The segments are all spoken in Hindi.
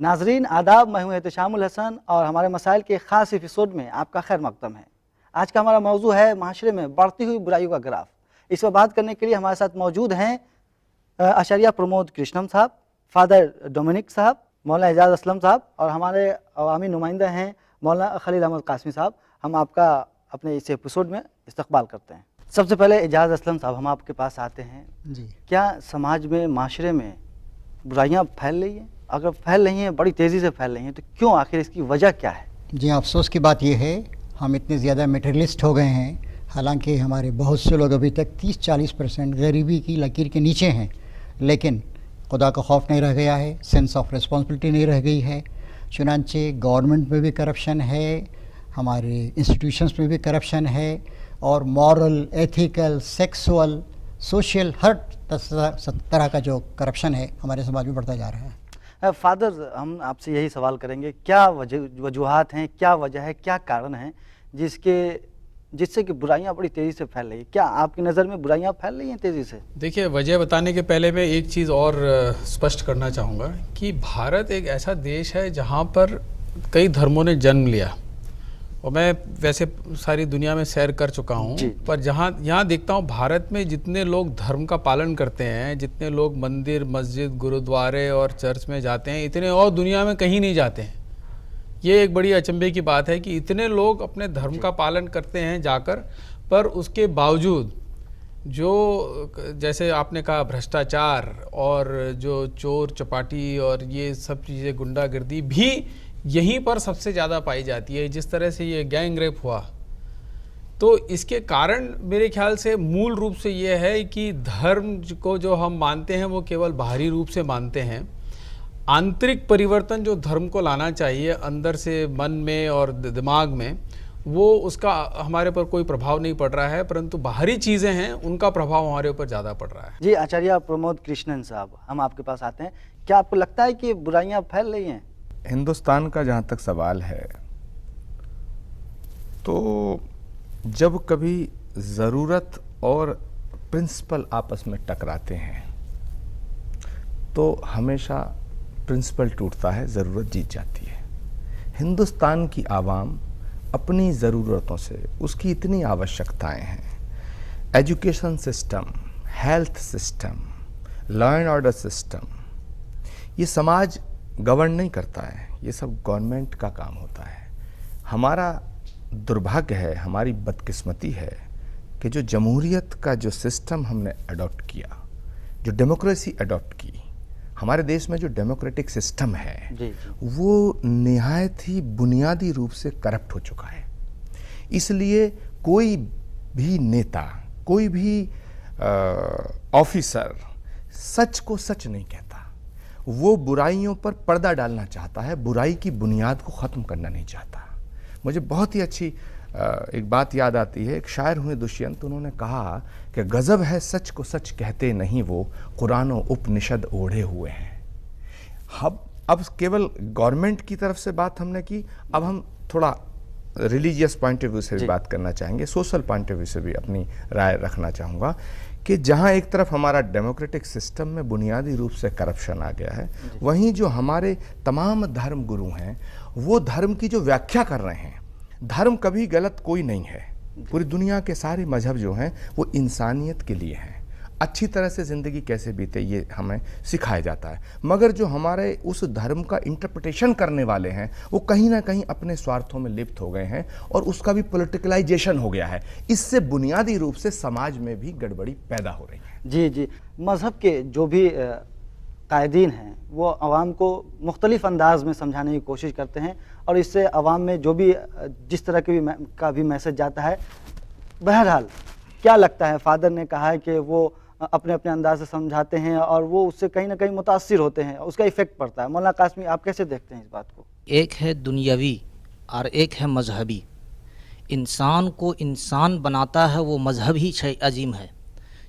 नाजरीन आदाब, मैं हूँ एहतशामुल हसन और हमारे मसाइल के ख़ास एपिसोड में आपका खैर मकदम है। आज का हमारा मौजू है माशरे में बढ़ती हुई बुराइयों का ग्राफ। इस पर बात करने के लिए हमारे साथ मौजूद हैं आचार्य प्रमोद कृष्णम साहब, फादर डोमिनिक साहब, मौलाना एजाज असलम साहब और हमारे अवामी नुमाइंदा हैं मौलाना खलील अहमद कासमी साहब। हम आपका अपने इस एपिसोड में इस्तकबाल करते हैं। सबसे पहले एजाज असलम साहब, हम आपके पास आते हैं जी। क्या समाज में माशरे में बुराइयाँ फैल रही हैं? अगर फैल रही हैं, बड़ी तेज़ी से फैल रही हैं, तो क्यों, आखिर इसकी वजह क्या है? जी, अफसोस की बात यह है हम इतने ज़्यादा मटेरियलिस्ट हो गए हैं, हालांकि हमारे बहुत से लोग अभी तक 30-40% गरीबी की लकीर के नीचे हैं, लेकिन खुदा का खौफ नहीं रह गया है, सेंस ऑफ रिस्पॉन्सिबिलिटी नहीं रह गई है। चुनांचे गवर्नमेंट में भी करप्शन है, हमारे इंस्टीट्यूशंस में भी करप्शन है और मॉरल, एथिकल, सेक्सुअल, सोशल हर तरह का जो करप्शन है हमारे समाज में बढ़ता जा रहा है। फादर, हम आपसे यही सवाल करेंगे, क्या वजूहात हैं, क्या वजह है, क्या कारण है जिससे कि बुराइयां बड़ी तेज़ी से फैल रही है? क्या आपकी नज़र में बुराइयां फैल रही हैं तेज़ी से? देखिए, वजह बताने के पहले मैं एक चीज़ और स्पष्ट करना चाहूँगा कि भारत एक ऐसा देश है जहाँ पर कई धर्मों ने जन्म लिया, और मैं वैसे सारी दुनिया में सैर कर चुका हूँ, पर यहाँ देखता हूँ भारत में जितने लोग धर्म का पालन करते हैं, जितने लोग मंदिर, मस्जिद, गुरुद्वारे और चर्च में जाते हैं, इतने और दुनिया में कहीं नहीं जाते हैं। ये एक बड़ी अचंभे की बात है कि इतने लोग अपने धर्म का पालन करते हैं जाकर, पर उसके बावजूद जो, जैसे आपने कहा, भ्रष्टाचार और जो चोर चपाटी और ये सब चीज़ें, गुंडागर्दी भी यहीं पर सबसे ज़्यादा पाई जाती है। जिस तरह से ये गैंग रेप हुआ, तो इसके कारण मेरे ख्याल से मूल रूप से ये है कि धर्म को जो हम मानते हैं वो केवल बाहरी रूप से मानते हैं। आंतरिक परिवर्तन जो धर्म को लाना चाहिए अंदर से, मन में और दिमाग में, वो उसका हमारे पर कोई प्रभाव नहीं पड़ रहा है, परंतु बाहरी चीज़ें हैं उनका प्रभाव हमारे ऊपर ज़्यादा पड़ रहा है। जी, आचार्य प्रमोद कृष्णन साहब, हम आपके पास आते हैं। क्या आपको लगता है कि बुराइयाँ फैल रही हैं? हिंदुस्तान का जहाँ तक सवाल है, तो जब कभी ज़रूरत और प्रिंसिपल आपस में टकराते हैं तो हमेशा प्रिंसिपल टूटता है, ज़रूरत जीत जाती है। हिंदुस्तान की आवाम अपनी ज़रूरतों से, उसकी इतनी आवश्यकताएं हैं, education system, health system, law and order system, ये समाज गवर्न नहीं करता है, ये सब गवर्नमेंट का काम होता है। हमारा दुर्भाग्य है, हमारी बदकिस्मती है कि जो जमहूरियत का जो सिस्टम हमने अडॉप्ट किया, जो डेमोक्रेसी अडॉप्ट की, हमारे देश में जो डेमोक्रेटिक सिस्टम है जी। वो निहायत ही बुनियादी रूप से करप्ट हो चुका है। इसलिए कोई भी नेता, कोई भी ऑफिसर सच को सच नहीं कहता, वो बुराइयों पर पर्दा डालना चाहता है, बुराई की बुनियाद को ख़त्म करना नहीं चाहता। मुझे बहुत ही अच्छी एक बात याद आती है, एक शायर हुए दुष्यंत, उन्होंने कहा कि गज़ब है सच को सच कहते नहीं, वो कुरान और उपनिषद ओढ़े हुए हैं। अब केवल गवर्नमेंट की तरफ से बात हमने की, अब हम थोड़ा रिलीजियस पॉइंट ऑफ व्यू से भी बात करना चाहेंगे, सोशल पॉइंट ऑफ व्यू से भी अपनी राय रखना चाहूँगा कि जहाँ एक तरफ हमारा डेमोक्रेटिक सिस्टम में बुनियादी रूप से करप्शन आ गया है, वहीं जो हमारे तमाम धर्म गुरु हैं वो धर्म की जो व्याख्या कर रहे हैं, धर्म कभी गलत कोई नहीं है, पूरी दुनिया के सारे मजहब जो हैं वो इंसानियत के लिए हैं, अच्छी तरह से ज़िंदगी कैसे बीते ये हमें सिखाया जाता है। मगर जो हमारे उस धर्म का इंटरप्रिटेशन करने वाले हैं वो कहीं ना कहीं अपने स्वार्थों में लिप्त हो गए हैं और उसका भी पॉलिटिकलाइजेशन हो गया है। इससे बुनियादी रूप से समाज में भी गड़बड़ी पैदा हो रही है। जी जी, मज़हब के जो भी कायदीन हैं वो आवाम को मुख्तलिफ़ अंदाज में समझाने की कोशिश करते हैं और इससे आवाम में जो भी जिस तरह का भी मैसेज जाता है, बहरहाल क्या लगता है, फादर ने कहा है कि वो अपने अपने अंदाज से समझाते हैं और वो उससे कहीं ना कहीं मुतासिर होते हैं, उसका इफ़ेक्ट पड़ता है। मौलाना कासमी, आप कैसे देखते हैं इस बात को? एक है दुनियावी और एक है मजहबी। इंसान को इंसान बनाता है वो मजहब ही अजीम है।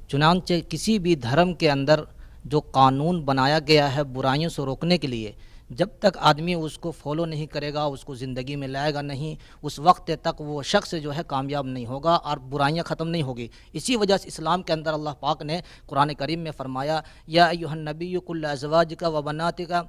चुनांचे किसी भी धर्म के अंदर जो कानून बनाया गया है बुराइयों से रोकने के लिए, जब तक आदमी उसको फॉलो नहीं करेगा, उसको ज़िंदगी में लाएगा नहीं, उस वक्त तक वो शख्स जो है कामयाब नहीं होगा और बुराइयां ख़त्म नहीं होगी। इसी वजह से इस्लाम के अंदर अल्लाह पाक ने कुरान करीम में फरमाया, या अय्युहन नबिय्यु कुल्लु अज़वाजिका व बनातिका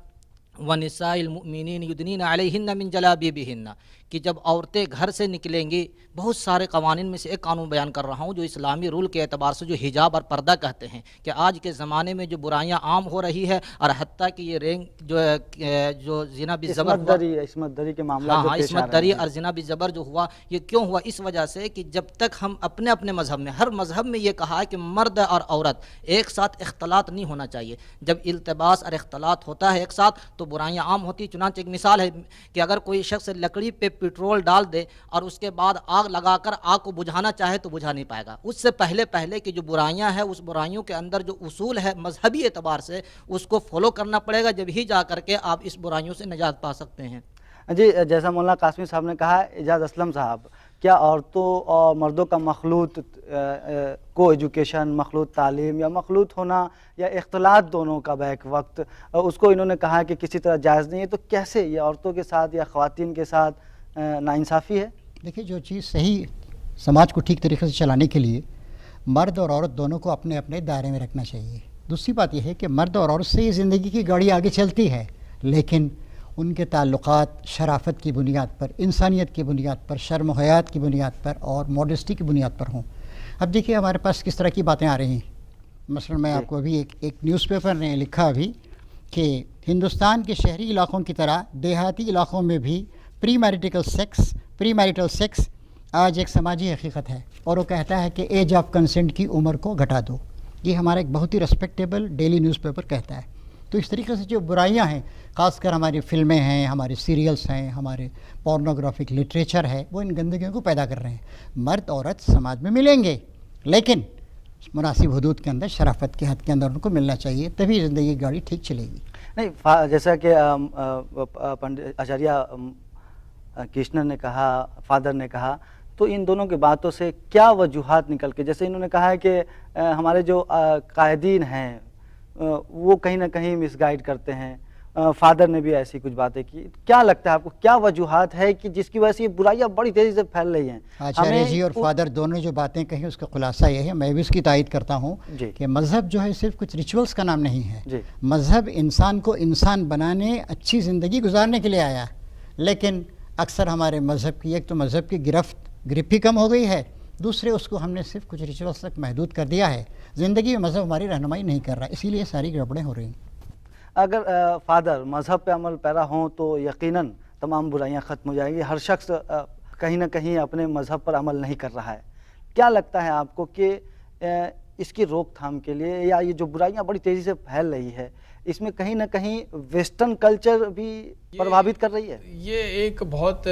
वनिसाइल मुमिनीन युदनीन अलैहिन्ना मिन जलाबिबिहिन्ना, कि जब औरतें घर से निकलेंगी, बहुत सारे कवानीन में से एक कानून बयान कर रहा हूँ जो इस्लामी रूल के एतबार से जो हिजाब और पर्दा कहते हैं, कि आज के ज़माने में जो बुराइयाँ आम हो रही है और हत्ता कि ये रेंग जो ज़िना बिज़बर हुआ, इसमत दरी के मामला हाँ जो हाँ, पेश आ इसमत रहे दरी हैं। और ज़िना बिज़बर जो हुआ, ये क्यों हुआ? इस वजह से कि जब तक हम अपने अपने मज़हब में, हर मज़हब में ये कहा है कि मर्द और औरत एक साथ इख्तलात नहीं होना चाहिए। जब इल्तिबास और इख्तलात होता है एक साथ तो बुराइयाँ आम होती। चुनांचे एक मिसाल है कि अगर कोई शख्स लकड़ी पे पेट्रोल डाल दे और उसके बाद आग लगाकर आग को बुझाना चाहे तो बुझा नहीं पाएगा। उससे पहले पहले कि जो बुराइयां हैं, उस बुराइयों के अंदर जो उसूल है मजहबी एतबार से, उसको फॉलो करना पड़ेगा, जब ही जा करके आप इस बुराइयों से निजात पा सकते हैं। जी, जैसा मौलाना कासमी साहब ने कहा, एजाज असलम साहब, क्या औरतों और मर्दों का मखलूत को एजुकेशन, मखलूत तालीम या मखलूत होना या इख्तलात दोनों का बैक वक्त, उसको इन्होंने कहा कि किसी तरह जायज़ नहीं है, तो कैसे ये औरतों के साथ या ख़वातीन के साथ नाइंसाफ़ी है? देखिए, जो चीज़ सही समाज को ठीक तरीके से चलाने के लिए मर्द और औरत दोनों को अपने अपने दायरे में रखना चाहिए। दूसरी बात यह है कि मर्द और औरत से ही ज़िंदगी की गाड़ी आगे चलती है, लेकिन उनके ताल्लुकात शराफत की बुनियाद पर, इंसानियत की बुनियाद पर, शर्म हयात की बुनियाद पर और मॉडेस्टी की बुनियाद पर हों। अब देखिए हमारे पास किस तरह की बातें आ रही हैं। मसलन मैं आपको अभी एक न्यूज़पेपर ने लिखा अभी कि हिंदुस्तान के शहरी इलाक़ों की तरह देहाती इलाक़ों में भी प्री मैरिटल सेक्स आज एक समाजी हकीकत है, और वो कहता है कि एज ऑफ कंसेंट की उम्र को घटा दो। ये हमारा एक बहुत ही रेस्पेक्टेबल डेली न्यूज़पेपर कहता है। तो इस तरीके से जो बुराइयां हैं, ख़ासकर हमारी फ़िल्में हैं, हमारे सीरियल्स हैं, हमारे पोर्नोग्राफिक लिटरेचर है, वो इन गंदगियों को पैदा कर रहे हैं। मर्द औरत समाज में मिलेंगे, लेकिन मुनासिब हदूद के अंदर, शराफत के हद के अंदर उनको मिलना चाहिए, तभी ज़िंदगी की गाड़ी ठीक चलेगी। नहीं, जैसा कि पंडित आचार्य कृष्णन ने कहा, फादर ने कहा, तो इन दोनों की बातों से क्या वजूहात निकल के, जैसे इन्होंने कहा है कि हमारे जो कायदीन हैं वो कहीं ना कहीं मिसगाइड करते हैं, फादर ने भी ऐसी कुछ बातें की, क्या लगता है आपको क्या वजूहात है कि जिसकी वजह से ये बुराइयां बड़ी तेज़ी से फैल रही हैं? आचार्य जी और फादर दोनों जो बातें कही उसका खुलासा ये है, मैं भी उसकी तायद करता हूँ कि मज़हब जो है सिर्फ कुछ रिचुअल्स का नाम नहीं है। मज़हब इंसान को इंसान बनाने, अच्छी ज़िंदगी गुजारने के लिए आया, लेकिन अक्सर हमारे मज़हब की, एक तो मज़हब की गिरफ्त ही कम हो गई है, दूसरे उसको हमने सिर्फ कुछ रिचुअल्स तक महदूद कर दिया है। ज़िंदगी में मज़हब हमारी रहनुमाई नहीं कर रहा, इसीलिए सारी गड़बड़ें हो रही हैं। अगर फादर मज़हब पे अमल पैरा हों तो यकीनन तमाम बुराइयां ख़त्म हो जाएंगी। हर शख्स कहीं ना कहीं अपने मज़हब पर अमल नहीं कर रहा है। क्या लगता है आपको कि इसकी रोकथाम के लिए, या ये जो बुराइयां बड़ी तेज़ी से फैल रही है, इसमें कहीं ना कहीं वेस्टर्न कल्चर भी प्रभावित कर रही है? ये एक बहुत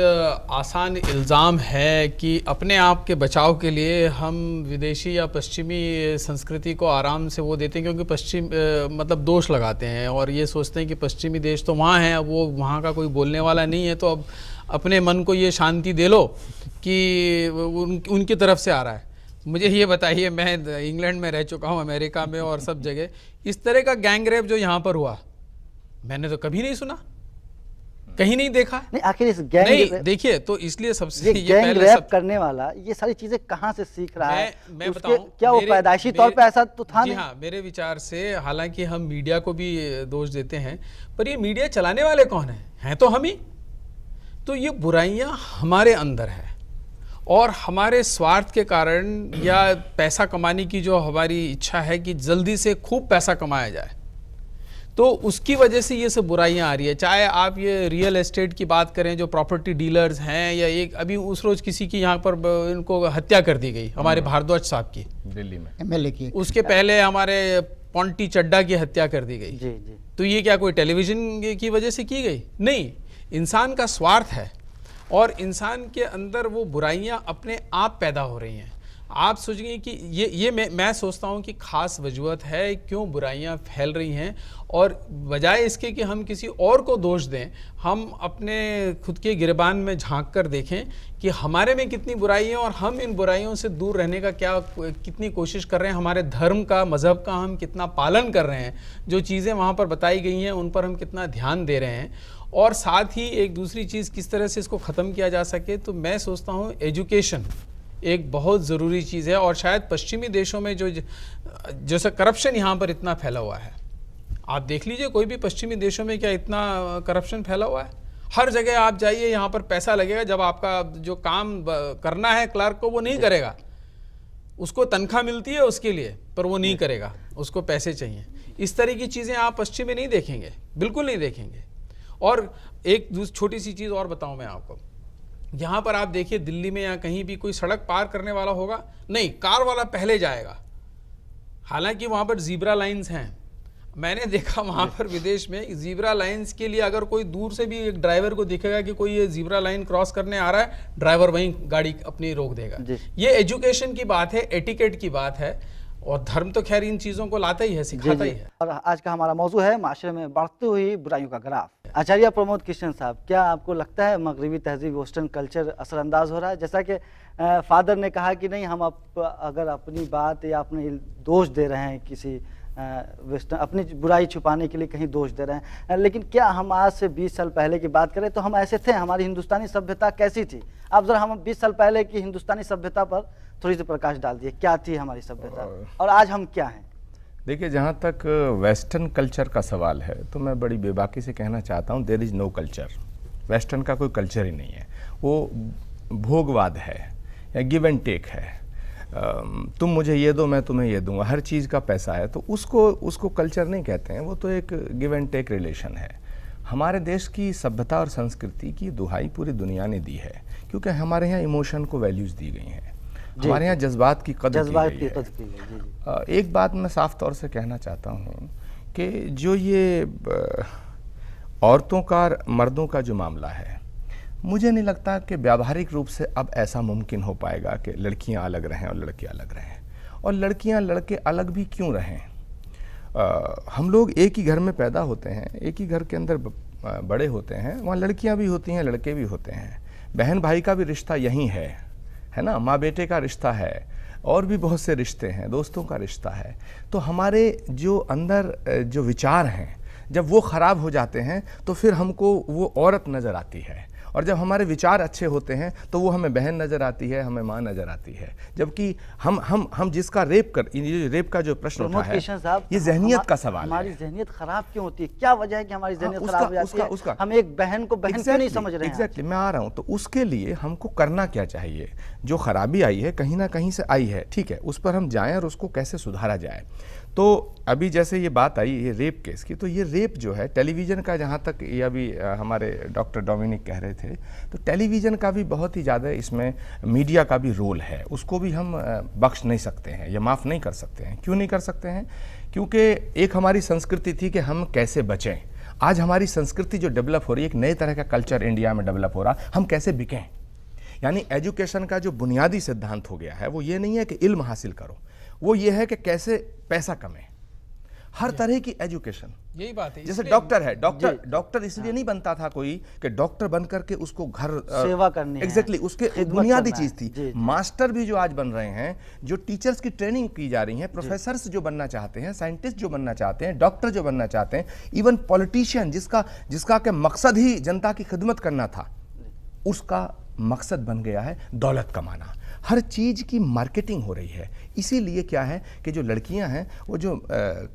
आसान इल्ज़ाम है कि अपने आप के बचाव के लिए हम विदेशी या पश्चिमी संस्कृति को आराम से वो देते हैं, क्योंकि पश्चिम मतलब दोष लगाते हैं और ये सोचते हैं कि पश्चिमी देश तो वहाँ हैं, अब वो वहाँ का कोई बोलने वाला नहीं है, तो अब अपने मन को ये शांति दे लो कि उनकी तरफ से आ रहा है। मुझे ये बताइए, मैं इंग्लैंड में रह चुका हूँ, अमेरिका में और सब जगह, इस तरह का गैंग रेप जो यहाँ पर हुआ मैंने तो कभी नहीं सुना, कहीं नहीं देखा। नहीं, आखिर इस गैंग नहीं देखिए, तो इसलिए सबसे ये गैंग पहले रैप करने वाला ये सारी चीजें कहाँ से सीख रहा है? मैं बताऊं, क्या वो पैदाइशी तौर पे ऐसा तो था नहीं? हाँ, मेरे विचार से हालांकि हम मीडिया को भी दोष देते हैं, पर ये मीडिया चलाने वाले कौन हैं तो हम ही। तो ये बुराइयां हमारे अंदर है और हमारे स्वार्थ के कारण या पैसा कमाने की जो हमारी इच्छा है कि जल्दी से खूब पैसा कमाया जाए, तो उसकी वजह से ये सब बुराइयां आ रही है। चाहे आप ये रियल एस्टेट की बात करें, जो प्रॉपर्टी डीलर्स हैं, या एक अभी उस रोज किसी की यहाँ पर इनको हत्या कर दी गई, हमारे भारद्वाज साहब की दिल्ली में, MLA की। उसके पहले हमारे पॉन्टी चड्डा की हत्या कर दी गई। जी जी। तो ये क्या कोई टेलीविजन की वजह से की गई? नहीं, इंसान का स्वार्थ है और इंसान के अंदर वो बुराइयां अपने आप पैदा हो रही हैं। आप सोचेंगे कि ये मैं सोचता हूँ कि खास वजूहत है क्यों बुराइयां फैल रही हैं, और बजाय इसके कि हम किसी और को दोष दें, हम अपने खुद के गिरबान में झांक कर देखें कि हमारे में कितनी बुराई है और हम इन बुराइयों से दूर रहने का कितनी कोशिश कर रहे हैं, हमारे धर्म का, मज़हब का हम कितना पालन कर रहे हैं, जो चीज़ें वहाँ पर बताई गई हैं उन पर हम कितना ध्यान दे रहे हैं, और साथ ही एक दूसरी चीज़ किस तरह से इसको ख़त्म किया जा सके। तो मैं सोचता हूँ एजुकेशन एक बहुत ज़रूरी चीज़ है, और शायद पश्चिमी देशों में जो जैसा करप्शन यहाँ पर इतना फैला हुआ है, आप देख लीजिए कोई भी पश्चिमी देशों में क्या इतना करप्शन फैला हुआ है। हर जगह आप जाइए, यहाँ पर पैसा लगेगा, जब आपका जो काम करना है क्लर्क को वो नहीं करेगा, उसको तनख्वाह मिलती है उसके लिए, पर वो नहीं करेगा, उसको पैसे चाहिए। इस तरह की चीज़ें आप पश्चिम में नहीं देखेंगे, बिल्कुल नहीं देखेंगे। और एक छोटी सी चीज़ और बताऊं मैं आपको, यहाँ पर आप देखिए दिल्ली में या कहीं भी कोई सड़क पार करने वाला होगा, नहीं, कार वाला पहले जाएगा। हालांकि वहाँ पर जीब्रा लाइंस हैं। मैंने देखा वहाँ पर विदेश में जीब्रा लाइंस के लिए अगर कोई दूर से भी एक ड्राइवर को दिखेगा कि कोई ये जीब्रा लाइन क्रॉस करने आ रहा है, ड्राइवर वहीं गाड़ी अपनी रोक देगा। ये एजुकेशन की बात है, एटिकेट की बात है, और धर्म तो खैर इन चीज़ों को लाता ही है, सिखाता ही है। और आज का हमारा मौजू है माशरे में बढ़ती हुई बुराइयों का ग्राफ। आचार्य प्रमोद कृष्ण साहब, क्या आपको लगता है मगरबी तहजीब, वेस्टर्न कल्चर असरअंदाज हो रहा है? जैसा कि फादर ने कहा कि नहीं, हम अगर अपनी बात या अपने दोष दे रहे हैं किसी वेस्टर्न, अपनी बुराई छुपाने के लिए कहीं दोष दे रहे हैं, लेकिन क्या हम आज से 20 साल पहले की बात करें तो हम ऐसे थे? हमारी हिंदुस्तानी सभ्यता कैसी थी? आप जरा हम 20 साल पहले की हिंदुस्तानी सभ्यता पर थोड़ी सी प्रकाश डाल दिए, क्या थी हमारी सभ्यता और आज हम क्या हैं? देखिए, जहाँ तक वेस्टर्न कल्चर का सवाल है तो मैं बड़ी बेबाकी से कहना चाहता हूँ, there is no culture. Western का कोई कल्चर ही नहीं है, वो भोगवाद है या गिव एंड टेक है। तुम मुझे ये दो, मैं तुम्हें ये दूंगा, हर चीज़ का पैसा है, तो उसको कल्चर नहीं कहते हैं, वो तो एक गिव एंड टेक रिलेशन है। हमारे देश की सभ्यता और संस्कृति की दुहाई पूरी दुनिया ने दी है, क्योंकि हमारे यहाँ इमोशन को वैल्यूज़ दी गई हैं, हमारे यहाँ जज्बात की कदर की गई है। एक बात मैं साफ तौर से कहना चाहता हूँ कि जो ये औरतों का मर्दों का जो मामला है, मुझे नहीं लगता कि व्यावहारिक रूप से अब ऐसा मुमकिन हो पाएगा कि लड़कियां अलग रहें और लड़के अलग रहें। और लड़कियां लड़के अलग भी क्यों रहें? हम लोग एक ही घर में पैदा होते हैं, एक ही घर के अंदर बड़े होते हैं, वहाँ लड़कियां भी होती हैं, लड़के भी होते हैं, बहन भाई का भी रिश्ता यही है ना, माँ बेटे का रिश्ता है, और भी बहुत से रिश्ते हैं, दोस्तों का रिश्ता है। तो हमारे जो अंदर जो विचार हैं, जब वो ख़राब हो जाते हैं तो फिर हमको वो औरत नज़र आती है, और जब हमारे विचार अच्छे होते हैं तो वो हमें बहन नज़र आती है, हमें माँ नज़र आती है। जबकि हम जिसका रेप का जो प्रश्न उठा है, ये जहनियत का सवाल है। हमारी जहनियत खराब क्यों होती है? क्या वजह है कि हमारी जहनियत खराब हो जाती है? हम एक बहन को बहन क्यों नहीं समझ रहे हैं? एग्जैक्टली, मैं आ रहा हूँ। तो उसके लिए हमको करना क्या चाहिए? जो खराबी आई है कहीं ना कहीं से आई है, ठीक है, उस पर हम जाएं और उसको कैसे सुधारा जाए। तो अभी जैसे ये बात आई ये रेप केस की, तो ये रेप जो है टेलीविज़न का, जहाँ तक ये अभी हमारे डॉक्टर डोमिनिक कह रहे थे, तो टेलीविज़न का भी बहुत ही ज़्यादा इसमें मीडिया का भी रोल है। उसको भी हम बख्श नहीं सकते हैं या माफ़ नहीं कर सकते हैं। क्यों नहीं कर सकते हैं? क्योंकि एक हमारी संस्कृति थी कि हम कैसे बचें। आज हमारी संस्कृति जो डेवलप हो रही है, एक नए तरह का कल्चर इंडिया में डेवलप हो रहा, हम कैसे बिकें। यानी एजुकेशन का जो बुनियादी सिद्धांत हो गया है वो ये नहीं है कि इल्म हासिल करो, वो ये है कि कैसे पैसा कमाएं। हर तरह की एजुकेशन, यही बात है। जैसे डॉक्टर है, डॉक्टर इसलिए नहीं बनता था कोई कि डॉक्टर बन करके उसको घर सेवा करनी है, एग्जैक्टली उसके बुनियादी चीज थी। मास्टर भी जो आज बन रहे हैं, जो टीचर्स की ट्रेनिंग की जा रही है, प्रोफेसर्स जो बनना चाहते हैं, साइंटिस्ट जो बनना चाहते हैं, डॉक्टर जो बनना चाहते हैं, इवन पॉलिटिशियन जिसका के मकसद ही जनता की खिदमत करना था, उसका मकसद बन गया है दौलत कमाना। हर चीज़ की मार्केटिंग हो रही है। इसीलिए क्या है कि जो लड़कियां हैं, वो जो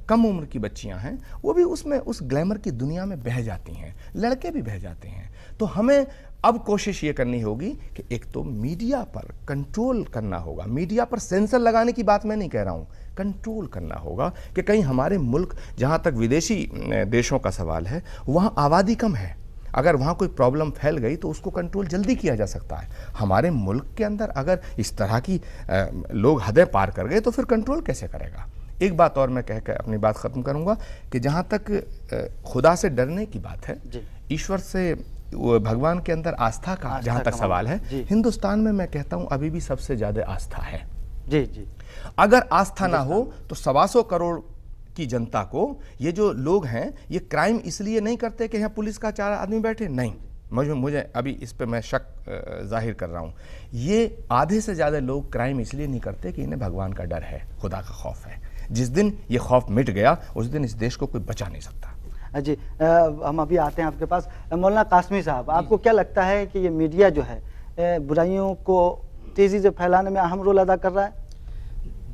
कम उम्र की बच्चियां हैं, वो भी उसमें उस ग्लैमर की दुनिया में बह जाती हैं, लड़के भी बह जाते हैं। तो हमें अब कोशिश ये करनी होगी कि एक तो मीडिया पर कंट्रोल करना होगा। मीडिया पर सेंसर लगाने की बात मैं नहीं कह रहा हूँ, कंट्रोल करना होगा कि कहीं हमारे मुल्क, जहाँ तक विदेशी देशों का सवाल है, वहाँ आबादी कम है, अगर वहाँ कोई प्रॉब्लम फैल गई तो उसको कंट्रोल जल्दी किया जा सकता है। हमारे मुल्क के अंदर अगर इस तरह की लोग हदें पार कर गए तो फिर कंट्रोल कैसे करेगा। एक बात और मैं कहकर अपनी बात ख़त्म करूँगा कि जहाँ तक खुदा से डरने की बात है, ईश्वर से, भगवान के अंदर आस्था का जहाँ तक सवाल है, हिंदुस्तान में मैं कहता हूँ अभी भी सबसे ज़्यादा आस्था है। जी। अगर आस्था ना हो तो 125 करोड़ की जनता को, ये जो लोग हैं, ये क्राइम इसलिए नहीं करते कि यहाँ पुलिस का 4 आदमी बैठे, नहीं, मुझे अभी इस पे मैं शक जाहिर कर रहा हूँ। ये आधे से ज़्यादा लोग क्राइम इसलिए नहीं करते कि इन्हें भगवान का डर है, खुदा का खौफ है। जिस दिन ये खौफ मिट गया, उस दिन इस देश को कोई बचा नहीं सकता। जी, हम अभी आते हैं आपके पास। मौलाना कासमी साहब, आपको क्या लगता है कि ये मीडिया जो है बुराइयों को तेज़ी से फैलाने में अहम रोल अदा कर रहा है?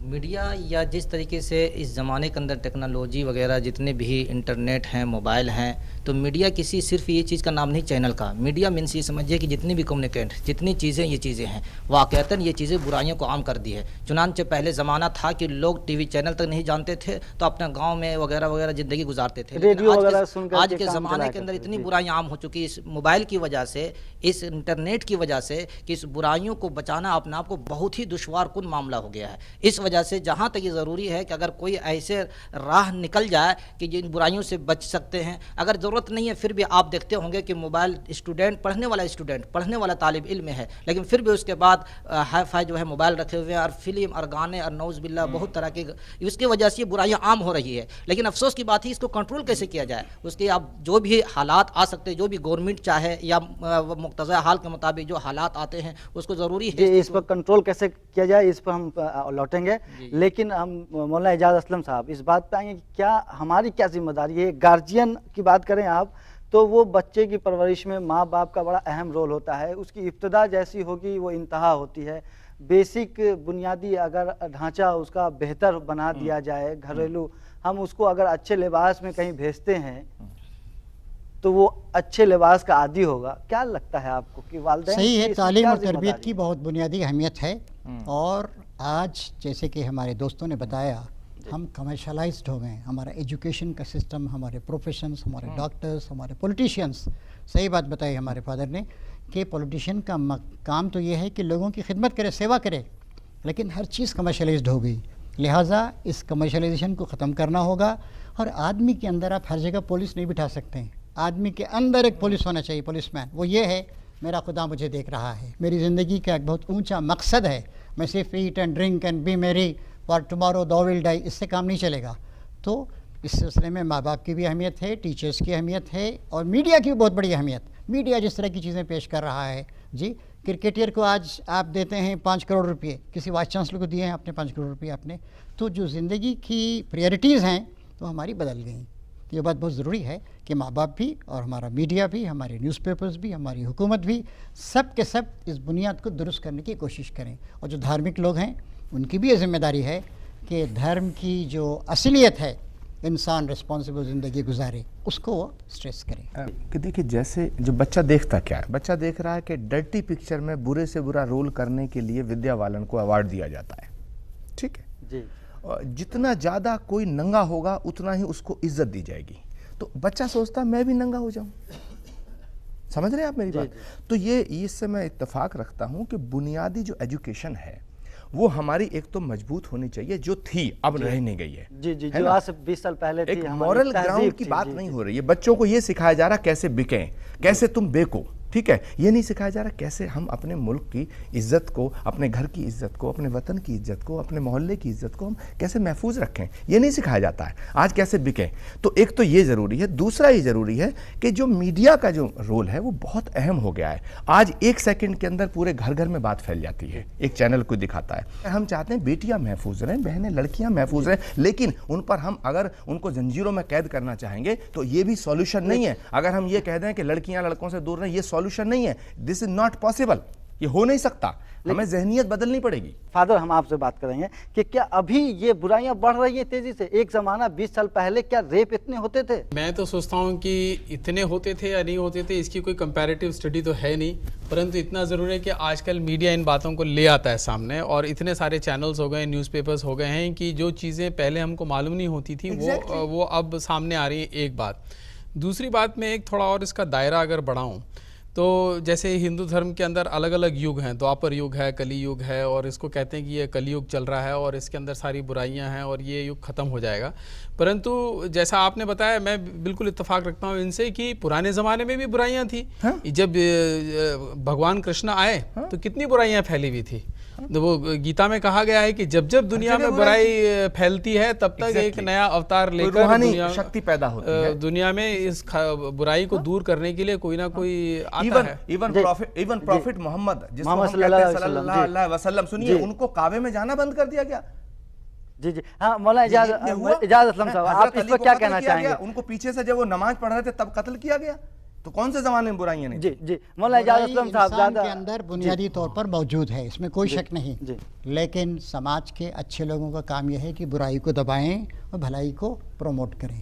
मीडिया या जिस तरीके से इस ज़माने के अंदर टेक्नोलॉजी वगैरह जितने भी इंटरनेट हैं, मोबाइल हैं, तो मीडिया किसी सिर्फ ये चीज़ का नाम नहीं चैनल का। मीडिया मीन्स ये समझिए कि जितनी भी कम्युनिकेट, जितनी चीज़ें ये चीज़ें हैं, वाक़तन ये चीज़ें बुराइयों को आम कर दी है। चुनांचे पहले ज़माना था कि लोग टीवी चैनल तक नहीं जानते थे, तो अपने गाँव में वगैरह वगैरह ज़िंदगी गुजारते थे। रेडियो वगैरह सुन करके आज के काम ज़माने चलाया के अंदर करते इतनी थे। बुराइयां आम हो चुकी है इस मोबाइल की वजह से, इस इंटरनेट की वजह से, कि इस बुराइयों को बचाना अपने आप को बहुत ही दुश्वार कुन मामला हो गया है। इस वजह से जहाँ तक ये ज़रूरी है कि अगर कोई ऐसे राह निकल जाए कि जिन बुराइयों से बच सकते हैं, अगर ज़रूरत नहीं है फिर भी आप देखते होंगे कि मोबाइल स्टूडेंट, पढ़ने वाला तालिब इल्म है, लेकिन फिर भी उसके बाद हाई फाई जो है मोबाइल रखे हुए हैं और फिल्म और गाने और नौज़ बिल्ला बहुत तरह के, उसकी वजह से ये बुराइयाँ आम हो रही है। लेकिन अफसोस की बात है इसको कंट्रोल कैसे किया जाए। उसके अब जो भी हालात आ सकते हैं, जो भी गवर्नमेंट चाहे या मुक्तज़ा हाल के मुताबिक जो हालात आते हैं, उसको ज़रूरी जी, है इस पर कंट्रोल कैसे किया जाए इस पर हम लौटेंगे। लेकिन हम मौलाना एजाज असलम साहब इस बात पे आएंगे कि क्या हमारी क्या जिम्मेदारी है। गार्जियन की बात करें आप तो वो बच्चे की परवरिश में माँ बाप का बड़ा अहम रोल होता है। उसकी इब्तदा जैसी होगी वो इंतहा होती है। बेसिक बुनियादी अगर ढांचा उसका बेहतर बना दिया जाए, घरेलू, हम उसको अगर अच्छे लिबास में कहीं भेजते हैं तो वो अच्छे लिबास का आदी होगा। क्या लगता है आपको कि वालिदैन सही की है, इसमें तालीम क्या और तरबियत जिम्मेदारी की है? बहुत बुनियादी अहमियत है। और आज जैसे कि हमारे दोस्तों ने बताया, हम कमर्शलाइज्ड हो गए। हमारा एजुकेशन का सिस्टम, हमारे प्रोफेशंस, हमारे डॉक्टर्स, हमारे पॉलिटिशियंस, सही बात बताई हमारे फादर ने कि पॉलिटिशियन का काम तो ये है कि लोगों की खिदमत करे, सेवा करे, लेकिन हर चीज़ कमर्शलाइज्ड हो गई। लिहाजा इस कमर्शलाइजेशन को ख़त्म करना होगा। और आदमी के अंदर आप हर जगह पुलिस नहीं बिठा सकते हैं। आदमी के अंदर एक पुलिस होना चाहिए, पुलिसमैन। वो ये है, मेरा खुदा मुझे देख रहा है, मेरी ज़िंदगी का एक बहुत ऊंचा मकसद है, मैं सिर्फ eat and drink and be merry for tomorrow though will die, इससे काम नहीं चलेगा। तो इस सिलसिले में माँ बाप की भी अहमियत है, टीचर्स की अहमियत है, और मीडिया की भी बहुत बड़ी अहमियत। मीडिया जिस तरह की चीज़ें पेश कर रहा है, जी, क्रिकेटर को आज आप देते हैं 5 करोड़ रुपये, किसी वाइस चांसलर को दिए हैं आपने 5 करोड़ रुपये आपने, तो जो ज़िंदगी की प्रायोरिटीज़ हैं तो हमारी बदल गई। ये बात बहुत ज़रूरी है कि माँ बाप भी और हमारा मीडिया भी, हमारे न्यूज़पेपर्स भी, हमारी हुकूमत भी, सब के सब इस बुनियाद को दुरुस्त करने की कोशिश करें। और जो धार्मिक लोग हैं उनकी भी ये जिम्मेदारी है कि धर्म की जो असलियत है, इंसान रिस्पॉन्सिबल ज़िंदगी गुजारे, उसको वो स्ट्रेस करें। कि देखिए, जैसे जो बच्चा देखता क्या है, बच्चा देख रहा है कि डर्टी पिक्चर में बुरे से बुरा रोल करने के लिए विद्या बालन को अवार्ड दिया जाता है, ठीक है जी, और जितना ज़्यादा कोई नंगा होगा उतना ही उसको इज्जत दी जाएगी। तो बच्चा सोचता है मैं भी नंगा हो जाऊं। समझ रहे हैं आप मेरी बात? तो ये इससे मैं इत्तेफाक रखता हूं कि बुनियादी जो एजुकेशन है वो हमारी एक तो मजबूत होनी चाहिए, जो थी अब रह नहीं गई है। जी, जी, है जो ना? आज से 20 साल पहले थी एक हमारी मॉरल तहजीब ग्राउंड की थी। बात जी, नहीं जी। हो रही है। बच्चों को ये सिखाया जा रहा कैसे बिकें, कैसे तुम बेको, ठीक है। ये नहीं सिखाया जा रहा कैसे हम अपने मुल्क की इज्जत को, अपने घर की इज्जत को, अपने वतन की इज्जत को, अपने मोहल्ले की इज्जत को हम कैसे महफूज रखें, ये नहीं सिखाया जाता है। आज कैसे बिकें, तो एक तो ये ज़रूरी है। दूसरा ये ज़रूरी है कि जो मीडिया का जो रोल है वो बहुत अहम हो गया है। आज 1 सेकंड के अंदर पूरे घर घर में बात फैल जाती है, एक चैनल को दिखाता है। हम चाहते हैं बेटियां महफूज रहें, बहनें लड़कियां महफूज रहें, लेकिन उन पर हम अगर उनको जंजीरों में कैद करना चाहेंगे तो ये भी सॉल्यूशन नहीं है। अगर हम ये कह दें कि लड़कियां लड़कों से दूर रहें, ये सॉल्यूशन नहीं है। दिस इज नॉट पॉसिबल, ये हो नहीं सकता। हमें जहनियत बदलनी पड़ेगी। फादर, हम आपसे बात करेंगे कि क्या अभी ये बुराइयां बढ़ रही हैं तेजी से? एक जमाना 20 साल पहले क्या रेप इतने होते थे? मैं तो सोचता हूँ कि इतने होते थे या नहीं होते थे इसकी कोई कंपैरेटिव स्टडी तो है नहीं, परंतु इतना ज़रूर है कि आजकल मीडिया इन बातों को ले आता है सामने, और इतने सारे चैनल्स हो गए, न्यूज़पेपर्स हो गए हैं कि जो चीज़ें पहले हमको मालूम नहीं होती थी वो अब सामने आ रही है। एक बात। दूसरी बात, मैं एक थोड़ा और इसका दायरा अगर बढ़ाऊँ तो जैसे हिंदू धर्म के अंदर अलग अलग युग हैं, द्वापर युग है, कली युग है, और इसको कहते हैं कि ये कली युग चल रहा है और इसके अंदर सारी बुराइयां हैं और ये युग ख़त्म हो जाएगा। परंतु जैसा आपने बताया, मैं बिल्कुल इत्तेफाक रखता हूँ इनसे कि पुराने ज़माने में भी बुराइयां थी। हाँ? जब भगवान कृष्ण आए तो कितनी बुराइयां फैली हुई थी। तो वो गीता में कहा गया है कि जब जब दुनिया में बुराई फैलती है तब तक एक नया अवतार लेकर रूहानी शक्ति पैदा होती है दुनिया में इस बुराई को दूर करने के लिए कोई ना कोई आता है। इवन प्रॉफिट मोहम्मद जिसको हम कहते हैं सल्लल्लाहु अलैहि वसल्लम, सुनिए, उनको काबे में जाना बंद कर दिया गया। जी, जी, हाँ, मौलाना एजाज असलम साहब, आप इस पर क्या कहना चाहेंगे? उनको पीछे से जब वो नमाज पढ़ रहे थे तब कत्ल किया गया। तो कौन से जमाने में बुराइयां नहीं? जी जी, मौलाना इजाज़ बुराई असलम साहब इंसान ज़्यादा के अंदर बुनियादी तौर पर मौजूद है, इसमें कोई शक नहीं। जी। लेकिन समाज के अच्छे लोगों का काम यह है कि बुराई को दबाएं और भलाई को प्रमोट करें।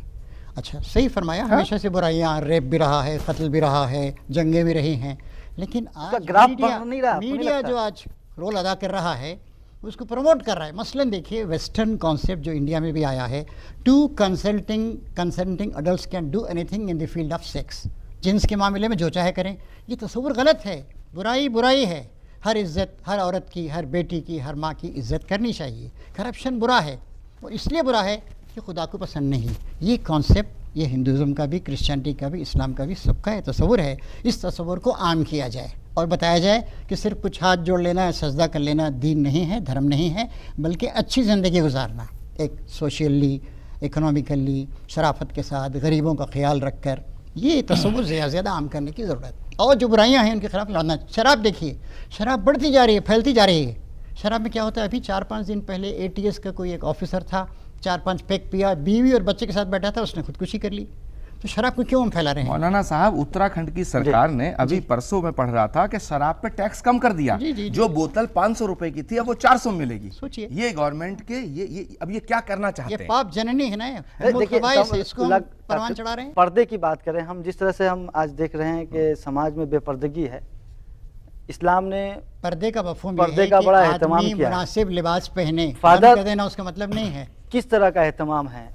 अच्छा, सही फरमाया, हमेशा से बुराइयां, रेप भी रहा है, कत्ल भी रहा है, जंगें भी रही हैं, लेकिन आज ग्राफ बढ़ नहीं रहा, आपको नहीं मीडिया लगता? जो आज रोल अदा कर रहा है उसको प्रमोट कर रहा है। मसलन देखिए, वेस्टर्न कॉन्सेप्ट जो इंडिया में भी आया है, two consenting adults can do anything in the field of sex, जिन्स के मामले में जो चाहे करें, ये तस्वुर गलत है। बुराई बुराई है, हर इज़्ज़त, हर औरत की, हर बेटी की, हर माँ की इज़्ज़त करनी चाहिए। करप्शन बुरा है, और इसलिए बुरा है कि खुदा को पसंद नहीं। ये कॉन्सेप्ट, ये हिंदुज़म का भी, क्रिश्चियनिटी का भी, इस्लाम का भी, सबका ये तस्वुर है। इस तस्वुर को आम किया जाए और बताया जाए कि सिर्फ कुछ हाथ जोड़ लेना, सजदा कर लेना दीन नहीं है, धर्म नहीं है, बल्कि अच्छी ज़िंदगी गुजारना, एक सोशली, इकोनॉमिकली, शराफत के साथ, गरीबों का ख्याल रख कर, ये तस्वुर ज़्यादा आम करने की ज़रूरत है। और जो बुराइयां हैं उनके खिलाफ लड़ना। शराब देखिए, शराब बढ़ती जा रही है, फैलती जा रही है। शराब में क्या होता है, अभी 4-5 दिन पहले ATS का कोई एक ऑफिसर था, 4-5 पैक पिया, बीवी और बच्चे के साथ बैठा था, उसने खुदकुशी कर ली। तो शराब को क्यों हम फैला रहे हैं? मौलाना साहब, उत्तराखंड की सरकार ने अभी परसों में पढ़ रहा था कि शराब पे टैक्स कम कर दिया। जी, जी, जी। जो बोतल 500 रुपए की थी अब वो 400 में मिलेगी। सोचिए। ये गवर्नमेंट के ये अब ये क्या करना चाहते ये हैं? पाप जननी है ना, देखिए, इसको हम परवान चढ़ा रहे हैं। पर्दे की बात करें हम, जिस तरह से हम आज देख रहे हैं कि समाज में बेपर्दगी है, इस्लाम ने पर्दे का मफहूम पर्दे ये का है कि बड़ा एहतमाम आदमी किया है। मुनासिब लिबास पहने, फादर- कर देना उसका मतलब नहीं है। किस तरह का एहतमाम है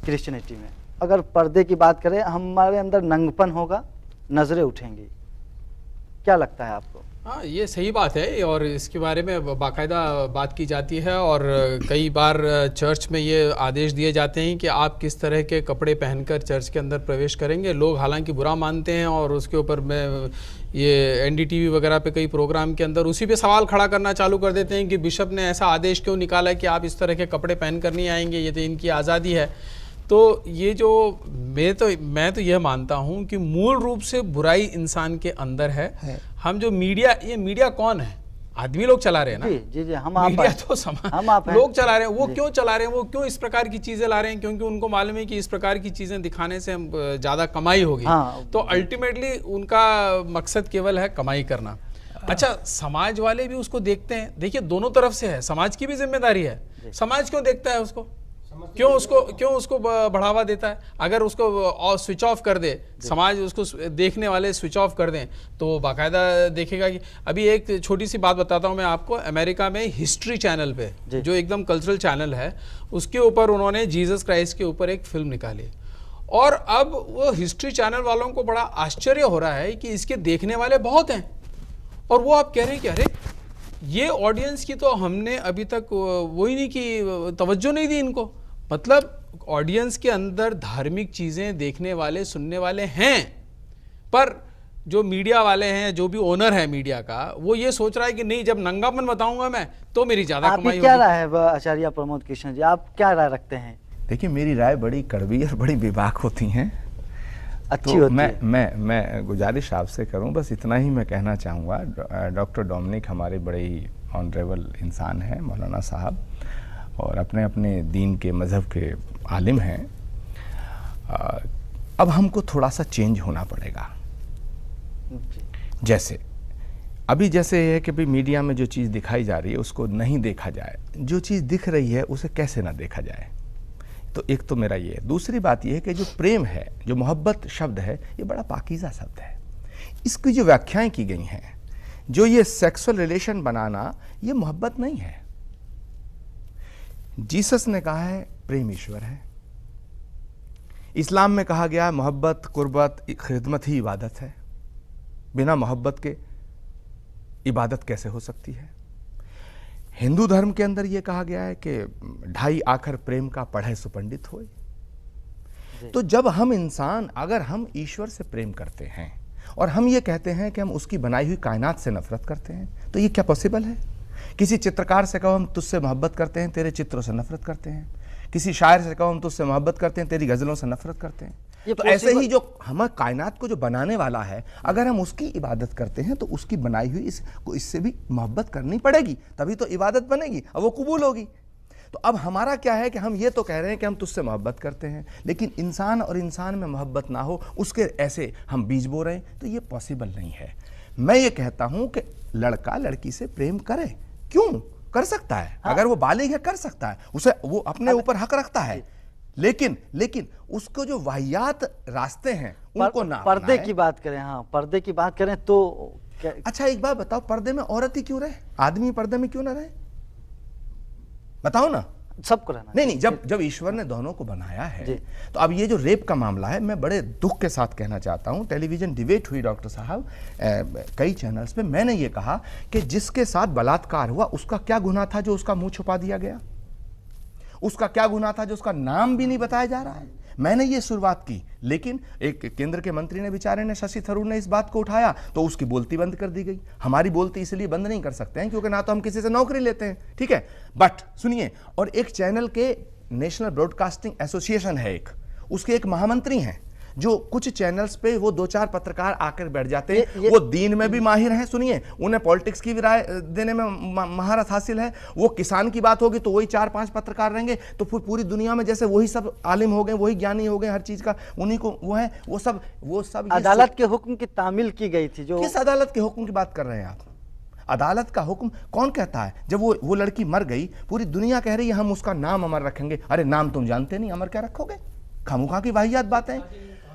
क्रिश्चियनिटी में? अगर पर्दे की बात करें, हमारे अंदर नंगपन होगा, नजरें उठेंगी, क्या लगता है आपको? हाँ, ये सही बात है और इसके बारे में बाकायदा बात की जाती है और कई बार चर्च में ये आदेश दिए जाते हैं कि आप किस तरह के कपड़े पहनकर चर्च के अंदर प्रवेश करेंगे। लोग हालांकि बुरा मानते हैं और उसके ऊपर मैं ये NDTV वगैरह पे कई प्रोग्राम के अंदर उसी पे सवाल खड़ा करना चालू कर देते हैं कि बिशप ने ऐसा आदेश क्यों निकाला कि आप इस तरह के कपड़े पहनकर नहीं आएंगे, ये तो इनकी आज़ादी है। तो ये जो मैं तो यह मानता हूँ कि मूल रूप से बुराई इंसान के अंदर है। हम जो मीडिया कौन है? आदमी लोग चला रहे हैं ना। जी जी जी, हम आप मीडिया हैं। तो हम आप हैं। लोग चला रहे हैं। वो क्यों चला रहे हैं? वो क्यों इस प्रकार की चीजें ला रहे हैं? क्योंकि उनको मालूम है कि इस प्रकार की चीजें दिखाने से ज्यादा कमाई होगी। हाँ, तो अल्टीमेटली उनका मकसद केवल है कमाई करना। अच्छा, समाज वाले भी उसको देखते हैं। देखिए, दोनों तरफ से है, समाज की भी जिम्मेदारी है। समाज क्यों देखता है उसको? क्यों उसको बढ़ावा देता है? अगर उसको स्विच ऑफ कर दे, समाज उसको देखने वाले स्विच ऑफ कर दें, तो बाकायदा देखेगा कि अभी एक छोटी सी बात बताता हूं मैं आपको। अमेरिका में हिस्ट्री चैनल पे, जो एकदम कल्चरल चैनल है, उसके ऊपर उन्होंने जीसस क्राइस्ट के ऊपर एक फिल्म निकाली और अब वो हिस्ट्री चैनल वालों को बड़ा आश्चर्य हो रहा है कि इसके देखने वाले बहुत हैं और वो आप कह रहे हैं कि अरे ये ऑडियंस की तो हमने अभी तक वो ही नहीं की, तवज्जो नहीं दी इनको। मतलब ऑडियंस के अंदर धार्मिक चीज़ें देखने वाले, सुनने वाले हैं, पर जो मीडिया वाले हैं, जो भी ओनर है मीडिया का, वो ये सोच रहा है कि नहीं, जब नंगापन बताऊंगा मैं तो मेरी ज़्यादा कमाई आपकी क्या होगी। राय है आचार्य प्रमोद कृष्ण जी, आप क्या राय रखते हैं? देखिए, मेरी राय बड़ी कड़वी और बड़ी बेबाक होती हैं। अच्छी तो होती है। मैं गुजारिश आपसे करूं, बस इतना ही मैं कहना चाहूँगा। डॉक्टर डोमिनिक हमारे बड़े ही ऑनरेबल इंसान हैं, मौलाना साहब, और अपने अपने दीन के मज़हब के आलिम हैं। अब हमको थोड़ा सा चेंज होना पड़ेगा। जैसे ये है कि भाई मीडिया में जो चीज़ दिखाई जा रही है उसको नहीं देखा जाए, जो चीज़ दिख रही है उसे कैसे ना देखा जाए। तो एक तो मेरा ये है। दूसरी बात ये है कि जो प्रेम है, जो मोहब्बत शब्द है, ये बड़ा पाकीज़ा शब्द है। इसकी जो व्याख्याएं की गई हैं, जो ये सेक्सुअल रिलेशन बनाना, ये मोहब्बत नहीं है। जीसस ने कहा है प्रेम ईश्वर है। इस्लाम में कहा गया मोहब्बत, कुर्बत, खिदमत ही इबादत है। बिना मोहब्बत के इबादत कैसे हो सकती है? हिंदू धर्म के अंदर यह कहा गया है कि ढाई आखर प्रेम का पढ़े सुपंडित होए। तो जब हम इंसान, अगर हम ईश्वर से प्रेम करते हैं और हम ये कहते हैं कि हम उसकी बनाई हुई कायनात से नफरत करते हैं, तो ये क्या पॉसिबल है? किसी चित्रकार से कहो हम तुझसे मोहब्बत करते हैं, तेरे चित्रों से नफरत करते हैं। किसी शायर से कहो हम तुझसे मोहब्बत करते हैं, तेरी गजलों से नफरत करते हैं। तो ऐसे ही जो हम कायनात को जो बनाने वाला है, अगर हम उसकी इबादत करते हैं तो उसकी बनाई हुई इससे भी मोहब्बत करनी पड़ेगी, तभी तो इबादत बनेगी और वो कबूल होगी। तो अब हमारा क्या है कि हम ये तो कह रहे हैं कि हम तुझसे मोहब्बत करते हैं, लेकिन इंसान और इंसान में मोहब्बत ना हो उसके ऐसे हम बीज बो रहे हैं, तो ये पॉसिबल नहीं है। मैं ये कहता हूं कि लड़का लड़की से प्रेम करे, क्यों कर सकता है, अगर वो बालिग है कर सकता है, उसे वो अपने ऊपर हक रखता है, लेकिन उसको जो वाहियात रास्ते हैं उनको ना पर्दे अपनाए। की बात करें, हाँ पर्दे की बात करें तो अच्छा एक बात बताओ, पर्दे में औरत ही क्यों रहे, आदमी पर्दे में क्यों ना रहे, बताओ ना। सबको रहना नहीं, जब ईश्वर ने दोनों को बनाया है, जी। तो अब ये जो रेप का मामला है, मैं बड़े दुख के साथ कहना चाहता हूं, टेलीविजन डिबेट हुई डॉक्टर साहब कई चैनल्स पे, मैंने ये कहा कि जिसके साथ बलात्कार हुआ उसका क्या गुनाह था जो उसका मुंह छुपा दिया गया, उसका क्या गुनाह था जो उसका नाम भी नहीं बताया जा रहा है। मैंने ये शुरुआत की, लेकिन एक केंद्र के मंत्री ने बेचारे ने, शशि थरूर ने इस बात को उठाया तो उसकी बोलती बंद कर दी गई। हमारी बोलती इसलिए बंद नहीं कर सकते हैं क्योंकि ना तो हम किसी से नौकरी लेते हैं, ठीक है, बट सुनिए, और एक चैनल के नेशनल ब्रॉडकास्टिंग एसोसिएशन है एक, उसके एक महामंत्री हैं, जो कुछ चैनल्स पे वो 2-4 पत्रकार आकर बैठ जाते हैं, वो दीन में भी माहिर हैं, सुनिए, उन्हें पॉलिटिक्स की भी राय देने में महारत हासिल है, वो किसान की बात होगी तो वही 4-5 पत्रकार रहेंगे, तो फिर पूरी दुनिया में जैसे वही सब आलिम हो गए, वही ज्ञानी हो गए, हर चीज का उन्हीं को वो है, वो सब अदालत के हुक्म की तामील की गई थी। जो किस अदालत के हुक्म की बात कर रहे हैं आप? अदालत का हुक्म कौन कहता है? जब वो लड़की मर गई, पूरी दुनिया कह रही है हम उसका नाम अमर रखेंगे। अरे नाम तुम जानते नहीं, अमर क्या रखोगे? खामोखा की वाहियात बातें।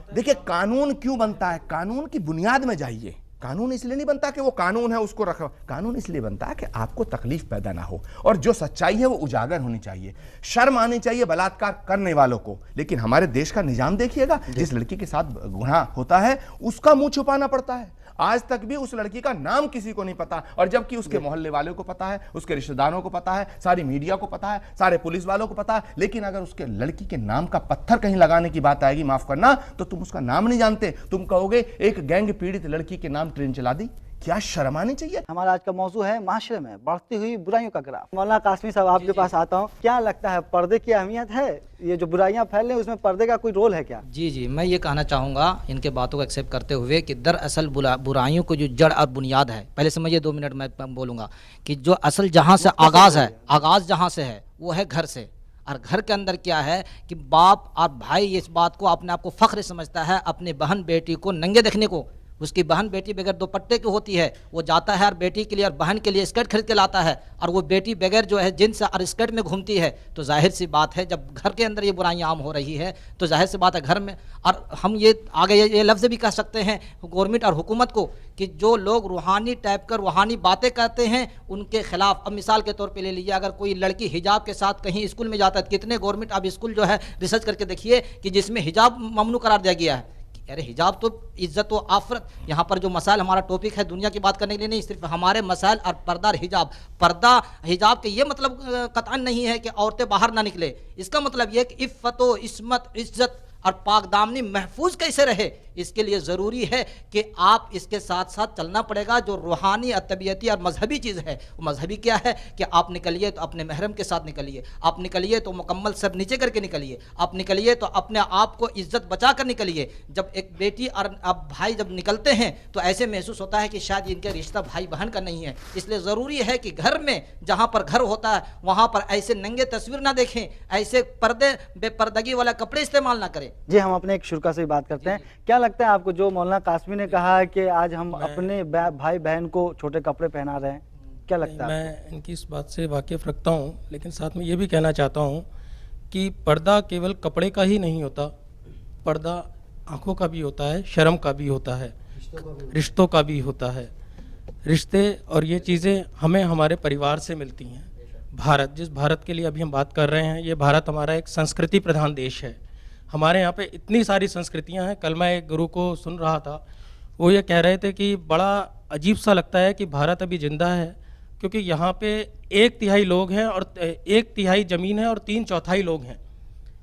देखिए, कानून क्यों बनता है? कानून की बुनियाद में जाइए। कानून इसलिए नहीं बनता कि वो कानून है उसको रखो, कानून इसलिए बनता है कि आपको तकलीफ पैदा ना हो, और जो सच्चाई है वो उजागर होनी चाहिए, शर्म आनी चाहिए बलात्कार करने वालों को। लेकिन हमारे देश का निजाम देखिएगा, जिस लड़की के साथ गुनाह होता है उसका मुंह छुपाना पड़ता है। आज तक भी उस लड़की का नाम किसी को नहीं पता, और जबकि उसके मोहल्ले वालों को पता है, उसके रिश्तेदारों को पता है, सारी मीडिया को पता है, सारे पुलिस वालों को पता है, लेकिन अगर उसके लड़की के नाम का पत्थर कहीं लगाने की बात आएगी, माफ करना, तो तुम उसका नाम नहीं जानते, तुम कहोगे एक गैंग पीड़ित लड़की के नाम ट्रेन चला दी। क्या शर्म आनी चाहिए। हमारा आज का मौजू है माशरे में बढ़ती हुई बुराइयों का ग्राफ। मौलाना कासमी साहब, आपके पास आता हूँ, क्या लगता है पर्दे की अहमियत है? ये जो बुराइयां फैल रही हैं उसमें पर्दे का कोई रोल है क्या? जी, मैं ये कहना चाहूँगा इनके बातों को एक्सेप्ट करते हुए कि दरअसल बुराइयों को जो जड़ और बुनियाद है, पहले समझिए 2 मिनट मैं बोलूँगा कि जो असल जहाँ से आगाज़ जहाँ से है वो है घर से। और घर के अंदर क्या है कि बाप और भाई इस बात को अपने आप को फ़ख्र समझता है अपनी बहन बेटी को नंगे देखने को। उसकी बहन बेटी बगैर दुपट्टे की होती है, वो जाता है और बेटी के लिए और बहन के लिए स्कर्ट खरीद के लाता है, और वो बेटी बगैर जो है जींस और स्कर्ट में घूमती है। तो जाहिर सी बात है जब घर के अंदर ये बुराइयां आम हो रही है तो जाहिर सी बात है घर में, और हम ये आगे ये लफ्ज़ भी कह सकते हैं गवर्नमेंट और हुकूमत को कि जो लोग रूहानी टाइप कर रूहानी बातें करते हैं उनके खिलाफ। अब मिसाल के तौर पे ले लीजिए, अगर कोई लड़की हिजाब के साथ कहीं स्कूल में जाता है, कितने गवर्नमेंट अब स्कूल जो है रिसर्च करके देखिए कि जिसमें हिजाब ममनू करार दिया गया है। अरे हिजाब तो इज्जत व आफरत, यहाँ पर जो मसाइल हमारा टॉपिक है दुनिया की बात करने के लिए नहीं, सिर्फ हमारे मसाइल और पर्दा पर्दा हिजाब के ये मतलब कतई नहीं है कि औरतें बाहर ना निकले। इसका मतलब ये कि इफ़्फ़त व इस्मत, इज्जत और पाकदामनी महफूज कैसे रहे, इसके लिए ज़रूरी है कि आप इसके साथ साथ चलना पड़ेगा। जो रूहानी और तबीयती और मजहबी चीज़ है, वो मजहबी क्या है कि आप निकलिए तो अपने महरम के साथ निकलिए, आप निकलिए तो मुकम्मल सब नीचे करके निकलिए, आप निकलिए तो अपने आप को इज्जत बचा कर निकलिए। जब एक बेटी और अब भाई जब निकलते हैं तो ऐसे महसूस होता है कि शायद इनका रिश्ता भाई बहन का नहीं है। इसलिए ज़रूरी है कि घर में जहाँ पर घर होता है वहाँ पर ऐसे नंगे तस्वीर ना देखें, ऐसे पर्दे बेपर्दगी वाला कपड़े इस्तेमाल ना करें। जी, हम अपने एक शुरा से भी बात करते हैं। क्या लगता है आपको जो मौलाना कासमी ने कहा है कि आज हम अपने भाई बहन को छोटे कपड़े पहना रहे हैं, क्या लगता है? मैं इनकी इस बात से वाकिफ रखता हूँ, लेकिन साथ में ये भी कहना चाहता हूँ कि पर्दा केवल कपड़े का ही नहीं होता, पर्दा आँखों का भी होता है, शर्म का भी होता है, रिश्तों का भी होता है। रिश्ते और ये चीज़ें हमें हमारे परिवार से मिलती हैं। भारत, जिस भारत के लिए अभी हम बात कर रहे हैं, ये भारत हमारा एक संस्कृति प्रधान देश है। हमारे यहाँ पे इतनी सारी संस्कृतियाँ हैं। कल मैं एक गुरु को सुन रहा था, वो ये कह रहे थे कि बड़ा अजीब सा लगता है कि भारत अभी ज़िंदा है, क्योंकि यहाँ पे 1/3 लोग हैं और 1/3 ज़मीन है और 3/4 लोग हैं,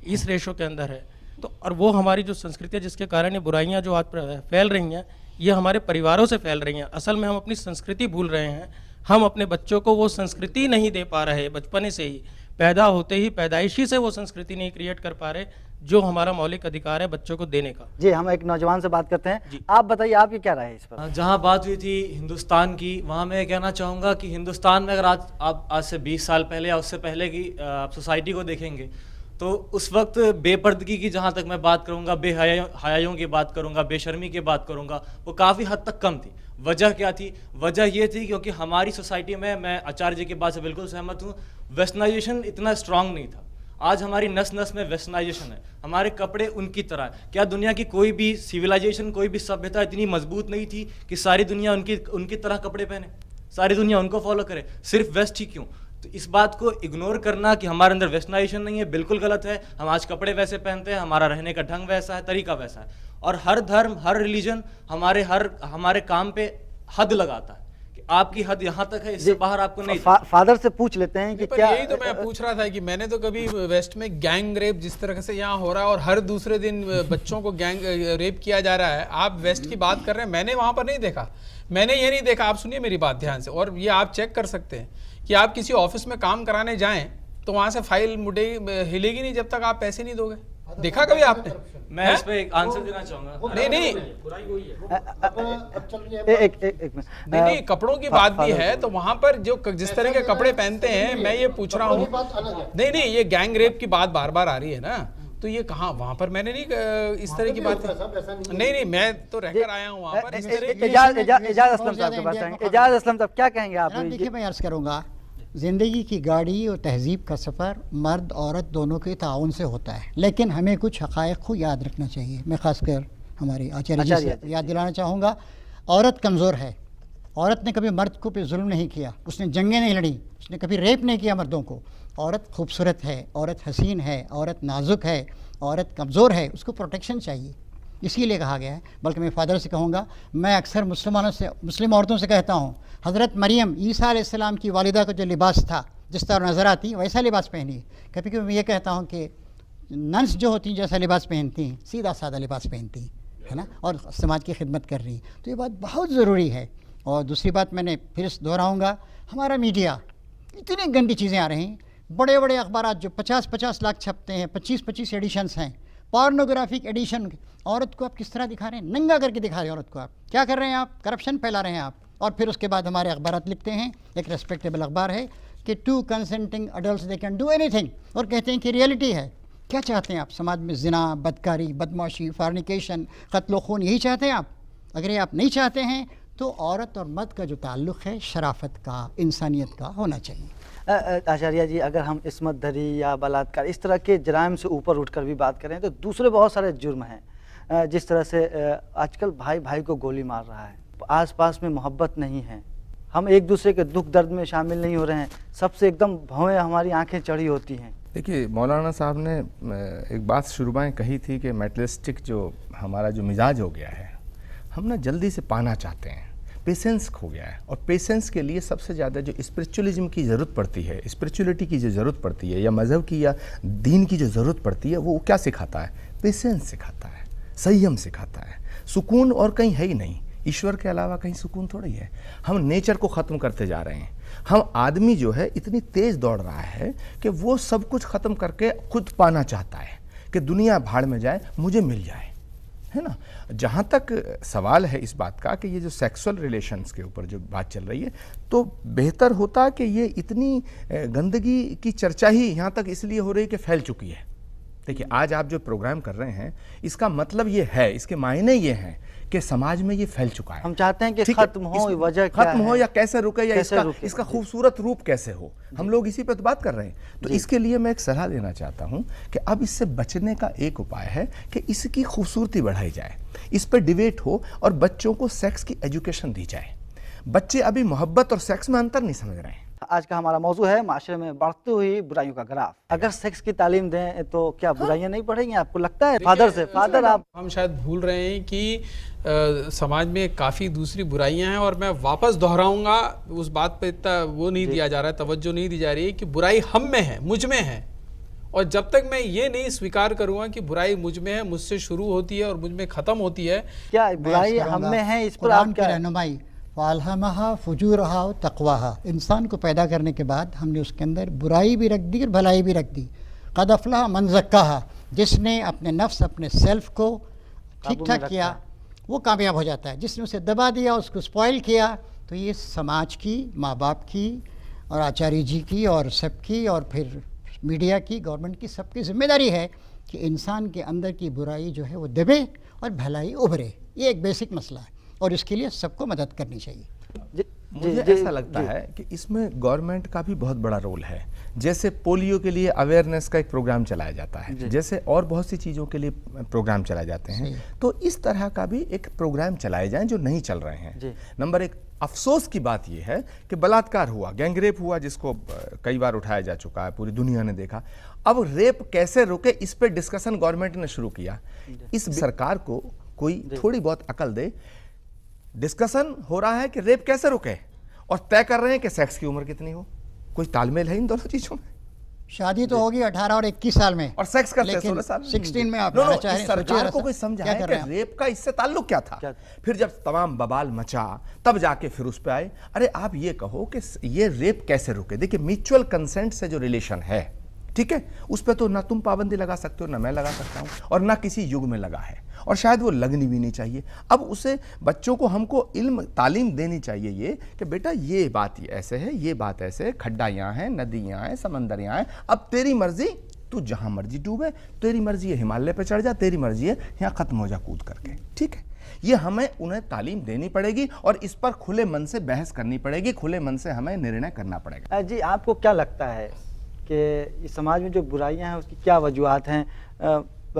इस रेशो के अंदर है। तो और वो हमारी जो संस्कृति है जिसके कारण ये बुराइयाँ जो आज फैल रही हैं, ये हमारे परिवारों से फैल रही हैं। असल में हम अपनी संस्कृति भूल रहे हैं, हम अपने बच्चों को वो संस्कृति नहीं दे पा रहे बचपने से ही। पैदा होते ही पैदाइशी से वो संस्कृति नहीं क्रिएट कर पा रहे जो हमारा मौलिक अधिकार है बच्चों को देने का। जी, हम एक नौजवान से बात करते हैं। आप बताइए, आपकी क्या राय है इस पर? जहाँ बात हुई थी हिंदुस्तान की, वहाँ मैं कहना चाहूँगा कि हिंदुस्तान में अगर आप आज से 20 साल पहले या उससे पहले की आप सोसाइटी को देखेंगे तो उस वक्त बेपर्दगी की, जहाँ तक मैं बात करूँगा, बेहयाइयों की बात करूँगा, बेशर्मी की बात करूँगा, वो काफ़ी हद तक कम थी। वजह क्या थी? वजह ये थी क्योंकि हमारी सोसाइटी में, मैं आचार्य जी की बात से बिल्कुल सहमत हूँ, वेस्टर्नाइजेशन इतना स्ट्रांग नहीं था। आज हमारी नस नस में वेस्टर्नाइजेशन है, हमारे कपड़े उनकी तरह है। क्या दुनिया की कोई भी सिविलाइजेशन, कोई भी सभ्यता इतनी मजबूत नहीं थी कि सारी दुनिया उनकी तरह कपड़े पहने, सारी दुनिया उनको फॉलो करे? सिर्फ वेस्ट ही क्यों? तो इस बात को इग्नोर करना कि हमारे अंदर वेस्टर्नाइजेशन नहीं है, बिल्कुल गलत है। हम आज कपड़े वैसे पहनते हैं, हमारा रहने का ढंग वैसा है, तरीका वैसा है, और हर धर्म, हर रिलीजन हमारे काम पे हद लगाता है कि आपकी हद यहाँ तक है, इससे बाहर आपको नहीं। फादर से पूछ लेते हैं कि पर क्या, यही तो मैं पूछ रहा था कि मैंने तो कभी वेस्ट में गैंग रेप जिस तरह से यहाँ हो रहा है और हर दूसरे दिन बच्चों को गैंग रेप किया जा रहा है, आप वेस्ट की बात कर रहे हैं, मैंने वहां पर नहीं देखा। मैंने ये नहीं देखा, आप सुनिए मेरी बात ध्यान से, और ये आप चेक कर सकते हैं कि आप किसी ऑफिस में काम कराने जाएं तो वहां से फाइल हिलेगी नहीं जब तक आप पैसे नहीं दोगे। देखा कभी आपने? मैं इस पे एक आंसर देना चाहूंगा। नहीं, एक मिनट। नहीं, कपड़ों की बात भी है तो वहां पर जो जिस तरह के कपड़े पहनते हैं, मैं ये पूछ रहा हूँ। नहीं, ये गैंग रेप की बात बार बार आ रही है ना, तो ये कहाँ, वहां पर मैंने नहीं इस तरह की बात। नहीं, मैं तो रहकर आया हूँ वहां पर। एजाज असलम साहब के पास आएंगे। एजाज असलम साहब, क्या कहेंगे आप? देखिए, मैं अर्ज़ करूँगा, ज़िंदगी की गाड़ी और तहज़ीब का सफ़र मर्द औरत दोनों के ताउन से होता है, लेकिन हमें कुछ हक़ाइक़ को याद रखना चाहिए। मैं ख़ासकर हमारी आचार्य जी से याद दिलाना चाहूँगा, औरत कमज़ोर है। औरत ने कभी मर्द को पे जुल्म नहीं किया, उसने जंगें नहीं लड़ी, उसने कभी रेप नहीं किया मर्दों को। औरत खूबसूरत है, औरत हसीन है, औरत नाजुक है, औरत कमज़ोर है, उसको प्रोटेक्शन चाहिए, इसीलिए कहा गया है। बल्कि मैं फ़ादर से कहूँगा, मैं अक्सर मुस्लिम औरतों से कहता हूँ, हज़रत मरियम ईसा अलैहिस्सलाम की वालिदा का जो लिबास था, जिस तरह नज़र आती वैसा लिबास पहनिए। कभी कभी मैं ये कहता हूँ कि नन्स जो होती हैं जैसा लिबास पहनती हैं, सीधा सादा लिबास पहनती हैं, है ना, और समाज की खिदमत कर रही हैं, तो ये बात बहुत ज़रूरी है। और दूसरी बात मैंने फिर दोहराऊँगा, हमारा मीडिया, इतनी गंदी चीज़ें आ रही हैं। बड़े बड़े अखबार जो 50-50 लाख छपते हैं, 25-25 एडिशंस हैं, पॉर्नोग्राफिक एडिशन। औरत को आप किस तरह दिखा रहे हैं? नंगा करके दिखा रहे हैं औरत को। आप क्या कर रहे हैं? आप करप्शन फैला रहे हैं आप। और फिर उसके बाद हमारे अखबार लिखते हैं, एक रेस्पेक्टेबल अखबार है, कि 2 consenting adults they can do anything, और कहते हैं कि रियलिटी है। क्या चाहते हैं आप? समाज में जिना, बदकारी, बदमाशी, फार्निकेशन, कत्ल खून, यही चाहते हैं आप? अगर ये आप नहीं चाहते हैं तो औरत और मर्द का जो ताल्लुक़ है शराफत का, इंसानियत का होना चाहिए। आचार्य जी, अगर हम इस्मत दरी या बलात्कार इस तरह के जराइम से ऊपर उठकर भी बात करें तो दूसरे बहुत सारे जुर्म हैं। जिस तरह से आजकल भाई भाई को गोली मार रहा है, आसपास में मोहब्बत नहीं है, हम एक दूसरे के दुख दर्द में शामिल नहीं हो रहे हैं, सबसे एकदम भवें हमारी आंखें चढ़ी होती हैं। देखिए, मौलाना साहब ने एक बात शुरू में कही थी कि मेटलिस्टिक जो हमारा जो मिजाज हो गया है, हम ना जल्दी से पाना चाहते हैं, पेशेंस खो गया है। और पेशेंस के लिए सबसे ज़्यादा जो स्पिरिचुअलिज्म की ज़रूरत पड़ती है, स्पिरिचुअलिटी की जो ज़रूरत पड़ती है, या मज़हब की या दीन की जो ज़रूरत पड़ती है, वो क्या सिखाता है? पेशेंस सिखाता है, संयम सिखाता है। सुकून और कहीं है ही नहीं, ईश्वर के अलावा कहीं सुकून थोड़ी है। हम नेचर को ख़त्म करते जा रहे हैं। हम आदमी जो है इतनी तेज़ दौड़ रहा है कि वो सब कुछ ख़त्म करके खुद पाना चाहता है कि दुनिया भाड़ में जाए, मुझे मिल जाए, है ना। जहाँ तक सवाल है इस बात का कि ये जो सेक्सुअल रिलेशंस के ऊपर जो बात चल रही है, तो बेहतर होता कि ये इतनी गंदगी की चर्चा ही यहाँ तक इसलिए हो रही है कि फैल चुकी है। देखिए, आज आप जो प्रोग्राम कर रहे हैं, इसका मतलब ये है, इसके मायने ये हैं कि समाज में ये फैल चुका है। हम चाहते हैं कि खत्म हो, वजह क्या खत्म हो, या कैसे रुके, या कैसे इसका खूबसूरत रूप कैसे हो, हम लोग इसी पर तो बात कर रहे हैं। तो इसके लिए मैं एक सलाह देना चाहता हूं कि अब इससे बचने का एक उपाय है कि इसकी खूबसूरती बढ़ाई जाए, इस पर डिबेट हो और बच्चों को सेक्स की एजुकेशन दी जाए। बच्चे अभी मोहब्बत और सेक्स में अंतर नहीं समझ रहे हैं। आज का हमारा मौजू है माशरे में बढ़ती हुई बुराइयों का ग्राफ। अगर सेक्स की तालीम दें तो क्या बुराइयां नहीं बढ़ेंगी, आपको लगता है? फादर आप, हम शायद भूल रहे हैं कि समाज में काफ़ी दूसरी बुराइयां हैं, और मैं वापस दोहराऊंगा, उस बात पे इतना वो नहीं दिया जा रहा है, तवज्जो नहीं दी जा रही है कि बुराई हम में है, मुझ में है। और जब तक मैं ये नहीं स्वीकार करूंगा कि बुराई मुझ में है, मुझसे शुरू होती है और मुझ में ख़त्म होती है। क्या बुराई हम में है, इस पर आप क्या? रहनुमाई फ़ालहमहा फ़ुजूरहा व तक़वाहा, इंसान को पैदा करने के बाद हमने उसके अंदर बुराई भी रख दी और भलाई भी रख दी। क़द अफ़लह मन ज़क्काहा, जिसने अपने नफ्स अपने सेल्फ को ठीक काबू में ठाक किया वो कामयाब हो जाता है। जिसने उसे दबा दिया, उसको स्पॉइल किया, तो ये समाज की, माँ बाप की और आचार्य जी की और सबकी और फिर मीडिया की, गवर्नमेंट की, सबकी जिम्मेदारी है कि इंसान के अंदर की बुराई जो है वो दबे और भलाई उभरे। ये एक बेसिक मसला है और इसके लिए सबको मदद करनी चाहिए। मुझे ऐसा लगता है कि इसमें गवर्नमेंट का भी बहुत बड़ा रोल है। जैसे पोलियो के लिए अवेयरनेस का एक प्रोग्राम चलाया जाता है, जैसे और बहुत सी चीज़ों के लिए प्रोग्राम चलाए जाते हैं, तो इस तरह का भी एक प्रोग्राम चलाए जाएं जो नहीं चल रहे हैं। नंबर एक, अफसोस की बात यह है कि बलात्कार हुआ, गैंगरेप हुआ, जिसको कई बार उठाया जा चुका है, पूरी दुनिया ने देखा। अब रेप कैसे रुके, इस पे डिस्कशन गवर्नमेंट ने शुरू किया। इस सरकार को कोई थोड़ी बहुत अकल दे। डिस्कशन हो रहा है कि रेप कैसे रुके और तय कर रहे हैं कि सेक्स की उम्र कितनी हो। कोई तालमेल है इन दोनों चीजों में? शादी तो होगी 18 और 21 साल में और सेक्स करते हैं लेकिन 16 साल में। 16 में आप नो, लाना चाह रहे हैं, सरकार सोचिए को कोई क्या समझाए कर कि रहे हैं आप? रेप का इससे ताल्लुक क्या था। फिर जब तमाम बवाल मचा तब जाके फिर उस पे आए। अरे आप ये कहो कि ये रेप कैसे रुके। देखिए, म्यूचुअल कंसेंट से जो रिलेशन है, ठीक है, उस पर तो ना तुम पाबंदी लगा सकते हो, ना मैं लगा सकता हूं, और ना किसी युग में लगा है, और शायद वो लगनी भी नहीं चाहिए। अब उसे बच्चों को हमको इल्म तालीम देनी चाहिए ये कि बेटा ये बात ये ऐसे है, ये बात ऐसे है, खड्डा यहाँ है, नदी यहाँ है, समंदर यहाँ है, अब तेरी मर्जी, तू जहाँ मर्जी डूबे, तेरी मर्जी है हिमालय पे चढ़ जा, तेरी मर्जी है यहाँ खत्म हो जा कूद करके। ठीक है, ये हमें उन्हें तालीम देनी पड़ेगी और इस पर खुले मन से बहस करनी पड़ेगी, खुले मन से हमें निर्णय करना पड़ेगा। जी, आपको क्या लगता है कि इस समाज में जो बुराइयां हैं उसकी क्या वजूहत हैं?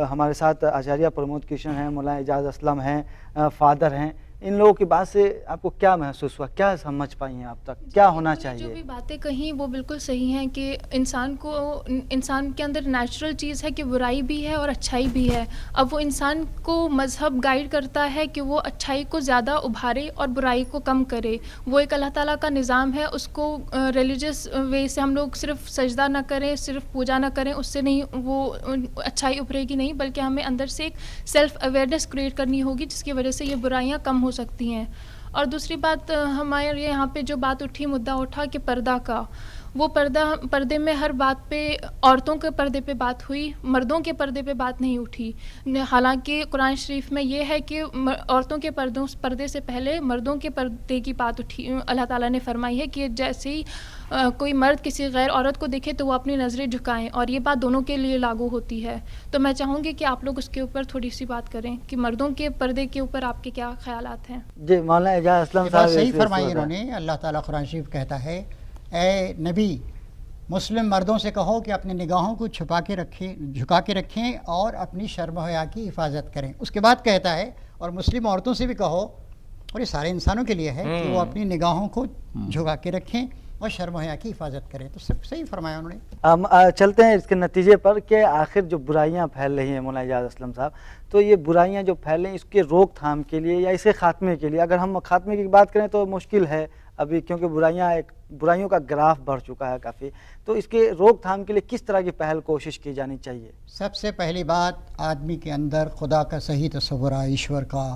हमारे साथ आचार्य प्रमोद कृष्ण हैं, मौलाना एजाज असलम हैं, फादर हैं, इन लोगों की बात से आपको क्या महसूस हुआ, क्या समझ पाई हैं आप तक, क्या होना चाहिए? जो भी बातें कही वो बिल्कुल सही हैं कि इंसान के अंदर नेचुरल चीज़ है कि बुराई भी है और अच्छाई भी है। अब वो इंसान को मज़हब गाइड करता है कि वो अच्छाई को ज़्यादा उभारे और बुराई को कम करे। वो एक अल्लाह ताला का निज़ाम है, उसको रिलीजियस वे से हम लोग सिर्फ सजदा ना करें, सिर्फ पूजा ना करें, उससे नहीं वो अच्छाई उभरेगी नहीं, बल्कि हमें अंदर से एक सेल्फ अवेयरनेस क्रिएट करनी होगी जिसकी वजह से ये बुराइयाँ कम हो सकती हैं। और दूसरी बात, हमारे यहाँ पे जो बात उठी, मुद्दा उठा कि पर्दा का, वो पर्दे में हर बात पे औरतों के पर्दे पे बात हुई, मर्दों के पर्दे पे बात नहीं उठी। हालांकि कुरान शरीफ में ये है कि औरतों के पर्दे से पहले मर्दों के पर्दे की बात उठी। अल्लाह ताला ने फरमाई है कि जैसे ही कोई मर्द किसी गैर औरत को देखे तो वो अपनी नज़रें झुकाएं, और ये बात दोनों के लिए लागू होती है। तो मैं चाहूँगी कि आप लोग उसके ऊपर थोड़ी सी बात करें कि मर्दों के पर्दे के ऊपर आपके क्या ख्यालात हैं। जी, मौलाना एजाज असलम साहब सही फरमाई इन्होंने। अल्लाह ताला कुरान शरीफ कहता है, ए नबी, मुस्लिम मर्दों से कहो कि अपनी निगाहों को छुपा के रखें, झुका के रखें और अपनी शर्म हया की हिफाजत करें। उसके बाद कहता है, और मुस्लिम औरतों से भी कहो, और ये सारे इंसानों के लिए है कि वो अपनी निगाहों को झुका के रखें और शर्म हया की हिफाजत करें। तो सब सही फरमाया उन्होंने। चलते हैं इसके नतीजे पर कि आखिर जो बुराइयां फैल रही हैं मौलाना एजाज असलम साहब, तो ये बुराइयां जो फैल रही हैं इसके रोकथाम के लिए या इसके खात्मे के लिए, अगर हम खात्मे की बात करें तो मुश्किल है अभी, क्योंकि बुराइयों का ग्राफ बढ़ चुका है काफ़ी। तो इसके रोकथाम के लिए किस तरह की पहल कोशिश की जानी चाहिए? सबसे पहली बात, आदमी के अंदर खुदा का सही तस्वुर है, ईश्वर का,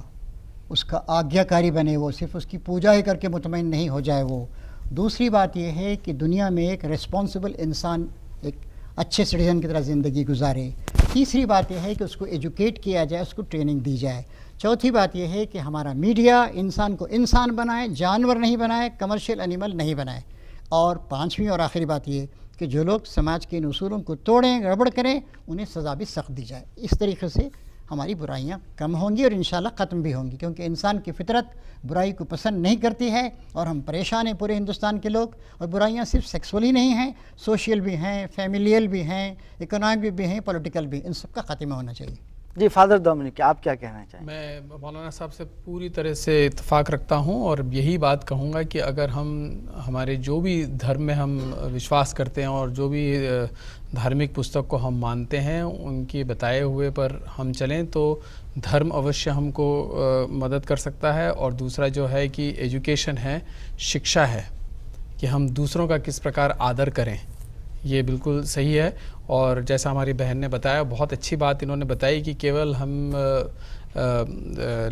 उसका आज्ञाकारी बने, वो सिर्फ उसकी पूजा ही करके मुतमईन नहीं हो जाए वो। दूसरी बात यह है कि दुनिया में एक रिस्पॉन्सिबल इंसान, एक अच्छे सिटीज़न की तरह ज़िंदगी गुजारे। तीसरी बात यह है कि उसको एजुकेट किया जाए, उसको ट्रेनिंग दी जाए। चौथी बात यह है कि हमारा मीडिया इंसान को इंसान बनाए, जानवर नहीं बनाए, कमर्शियल एनिमल नहीं बनाए। और पांचवी और आखिरी बात यह कि जो लोग समाज के इन उसूलों को तोड़ें, गड़बड़ करें, उन्हें सज़ा भी सख्त दी जाए। इस तरीके से हमारी बुराइयां कम होंगी और इंशाल्लाह ख़त्म भी होंगी, क्योंकि इंसान की फितरत बुराई को पसंद नहीं करती है और हम परेशान हैं पूरे हिंदुस्तान के लोग। और बुराइयां सिर्फ सेक्सुअल ही नहीं हैं, सोशल भी हैं, फैमिलियल भी हैं, इकोनॉमिक भी हैं, पॉलिटिकल भी। इन सब का खात्मा होना चाहिए। जी, फादर डोमिनिक, आप क्या कहना चाहें? मैं मौलाना साहब से पूरी तरह से इत्तेफाक रखता हूँ और यही बात कहूँगा कि अगर हम हमारे जो भी धर्म में हम विश्वास करते हैं और जो भी धार्मिक पुस्तक को हम मानते हैं, उनके बताए हुए पर हम चलें तो धर्म अवश्य हमको मदद कर सकता है। और दूसरा जो है कि एजुकेशन है, शिक्षा है कि हम दूसरों का किस प्रकार आदर करें, ये बिल्कुल सही है। और जैसा हमारी बहन ने बताया, बहुत अच्छी बात इन्होंने बताई कि केवल हम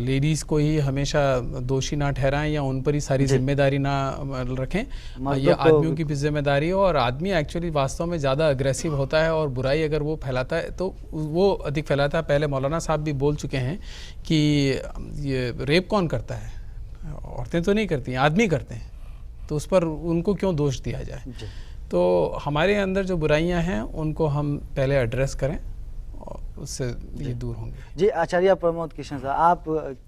लेडीज़ को ही हमेशा दोषी ना ठहराएं या उन पर ही सारी जिम्मेदारी ना रखें। ये आदमियों की भी जिम्मेदारी है, और आदमी एक्चुअली वास्तव में ज़्यादा अग्रेसिव होता है, और बुराई अगर वो फैलाता है तो वो अधिक फैलाता है। पहले मौलाना साहब भी बोल चुके हैं कि ये रेप कौन करता है, औरतें तो नहीं करती हैं, आदमी करते हैं, तो उस पर उनको क्यों दोष दिया जाए। तो हमारे अंदर जो बुराइयां हैं उनको हम पहले एड्रेस करें, और उससे ये दूर होंगे। जी आचार्य प्रमोद कृष्ण साहब, आप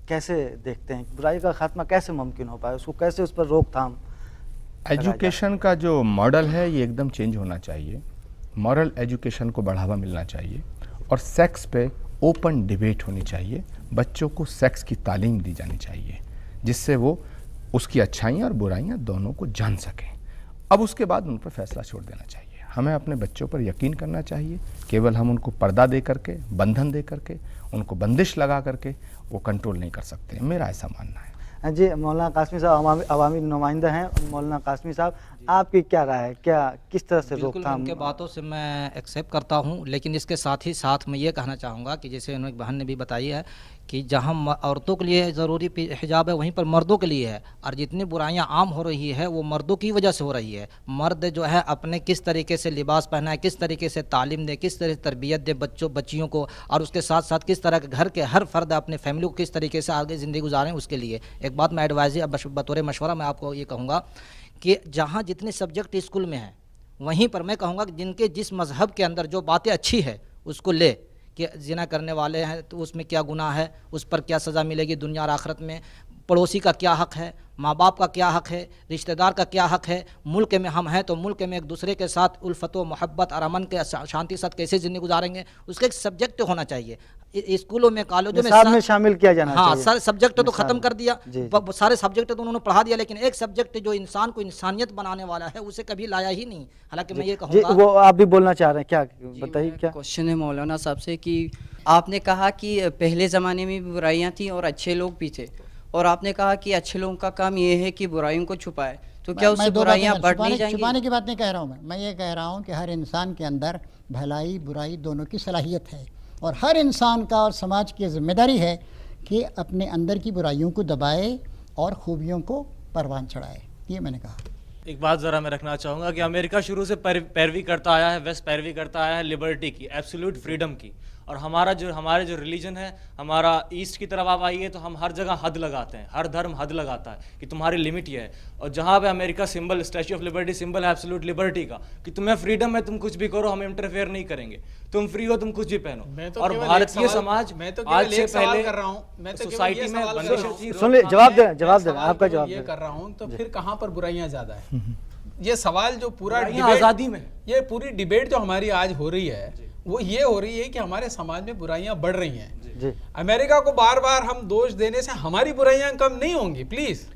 कैसे देखते हैं बुराई का खात्मा कैसे मुमकिन हो पाए, उसको कैसे उस पर रोकथाम? एजुकेशन का जो मॉडल है ये एकदम चेंज होना चाहिए। मॉरल एजुकेशन को बढ़ावा मिलना चाहिए, और सेक्स पे ओपन डिबेट होनी चाहिए। बच्चों को सेक्स की तालीम दी जानी चाहिए, जिससे वो उसकी अच्छाइयाँ और बुराइयाँ दोनों को जान सकें। अब उसके बाद उन पर फैसला छोड़ देना चाहिए। हमें अपने बच्चों पर यकीन करना चाहिए। केवल हम उनको पर्दा दे करके, बंधन दे करके, उनको बंदिश लगा करके वो कंट्रोल नहीं कर सकते। मेरा ऐसा मानना है। जी मौलाना कासमी साहब अवामी नुमाइंदा हैं। मौलाना कासमी साहब, आपकी क्या राय है, क्या किस तरह से बिल्कुल रोकथाम? उनके बातों से मैं एक्सेप्ट करता हूं, लेकिन इसके साथ ही साथ मैं ये कहना चाहूँगा कि जैसे उन्होंने बहन ने भी बताई है कि जहां औरतों के लिए ज़रूरी हिजाब है, वहीं पर मर्दों के लिए है। और जितनी बुराइयां आम हो रही है वो मर्दों की वजह से हो रही है। मर्द जो है अपने किस तरीके से लिबास पहना है, किस तरीके से तालीम दे, किस तरह से तरबियत दे बच्चियों को, और उसके साथ साथ किस तरह के घर के हर फर्द अपने फैमिली को किस तरीके से आगे ज़िंदगी गुजारें, उसके लिए एक बात मैं एडवाइजरी बतौर मशवरा मैं आपको ये कहूँगा कि जहाँ जितने सब्जेक्ट स्कूल में हैं, वहीं पर मैं कहूँगा कि जिनके जिस मज़हब के अंदर जो बातें अच्छी है उसको ले, कि जिना करने वाले हैं तो उसमें क्या गुनाह है, उस पर क्या सज़ा मिलेगी दुनिया और आखिरत में, पड़ोसी का क्या हक़ है, माँ बाप का क्या हक़ है, रिश्तेदार का क्या हक़ है, मुल्क में हम हैं तो मुल्क में एक दूसरे के साथ उल्फत व मोहब्बत और अमन के शांति के साथ कैसे ज़िंदगी गुजारेंगे, उसका एक सब्जेक्ट होना चाहिए स्कूलों में, कॉलेजों में शामिल किया जाना हाँ, चाहिए। सारे सब्जेक्ट तो ख़त्म कर दिया, जी। सारे सब्जेक्ट तो उन्होंने पढ़ा दिया, लेकिन एक सब्जेक्ट जो इंसान को इंसानियत बनाने वाला है उसे कभी लाया ही नहीं। हालांकि मैं ये जी कहूँगा, वो आप भी बोलना चाह रहे हैं, क्या बताइए? क्या क्वेश्चन है मौलाना साहब से कि आपने कहा कि पहले ज़माने में भी बुराइयां थी और अच्छे लोग भी थे, और आपने कहा कि अच्छे लोगों का काम ये है कि बुराइयों को छुपाए, तो क्या उससे बुराइयां बढ़ नहीं जाएंगी? छुपाने की बात नहीं कह रहा हूँ मैं ये कह रहा हूँ कि हर इंसान के अंदर भलाई बुराई दोनों की सलाहियत है, और हर इंसान का और समाज की जिम्मेदारी है कि अपने अंदर की बुराइयों को दबाए और खूबियों को परवान चढ़ाए। ये मैंने कहा। एक बात ज़रा मैं रखना चाहूँगा कि अमेरिका शुरू से पैरवी करता आया है, वेस्ट पैरवी करता आया है लिबर्टी की, एब्सोल्यूट फ्रीडम की। और हमारे जो रिलीजन है, हमारा ईस्ट की तरफ आप आइए तो हम हर जगह हद लगाते हैं, हर धर्म हद लगाता है कि तुम्हारी लिमिट ये है। और जहाँ पे America symbol, statue of liberty symbol है एब्सोल्यूट लिबर्टी का, कि तुम्हें फ्रीडम है, तुम कुछ भी करो, हम इंटरफेयर नहीं करेंगे, तुम फ्री हो, तुम कुछ भी पहनो। और भारतीय समाज आज से पहले सोसाइटी में बंदिशें थी। सुन जवाब देना आपका जवाब ये कर रहा हूँ, तो फिर कहाँ पर बुराइयां ज्यादा है? ये सवाल जो पूरा आज़ादी में, ये पूरी डिबेट जो हमारी आज हो रही है वो ये हो रही है कि हमारे समाज में बुराइयां बढ़ रही हैं। अमेरिका को बार बार हम दोष देने से हमारी बुराइयां कम नहीं होंगी। प्लीज,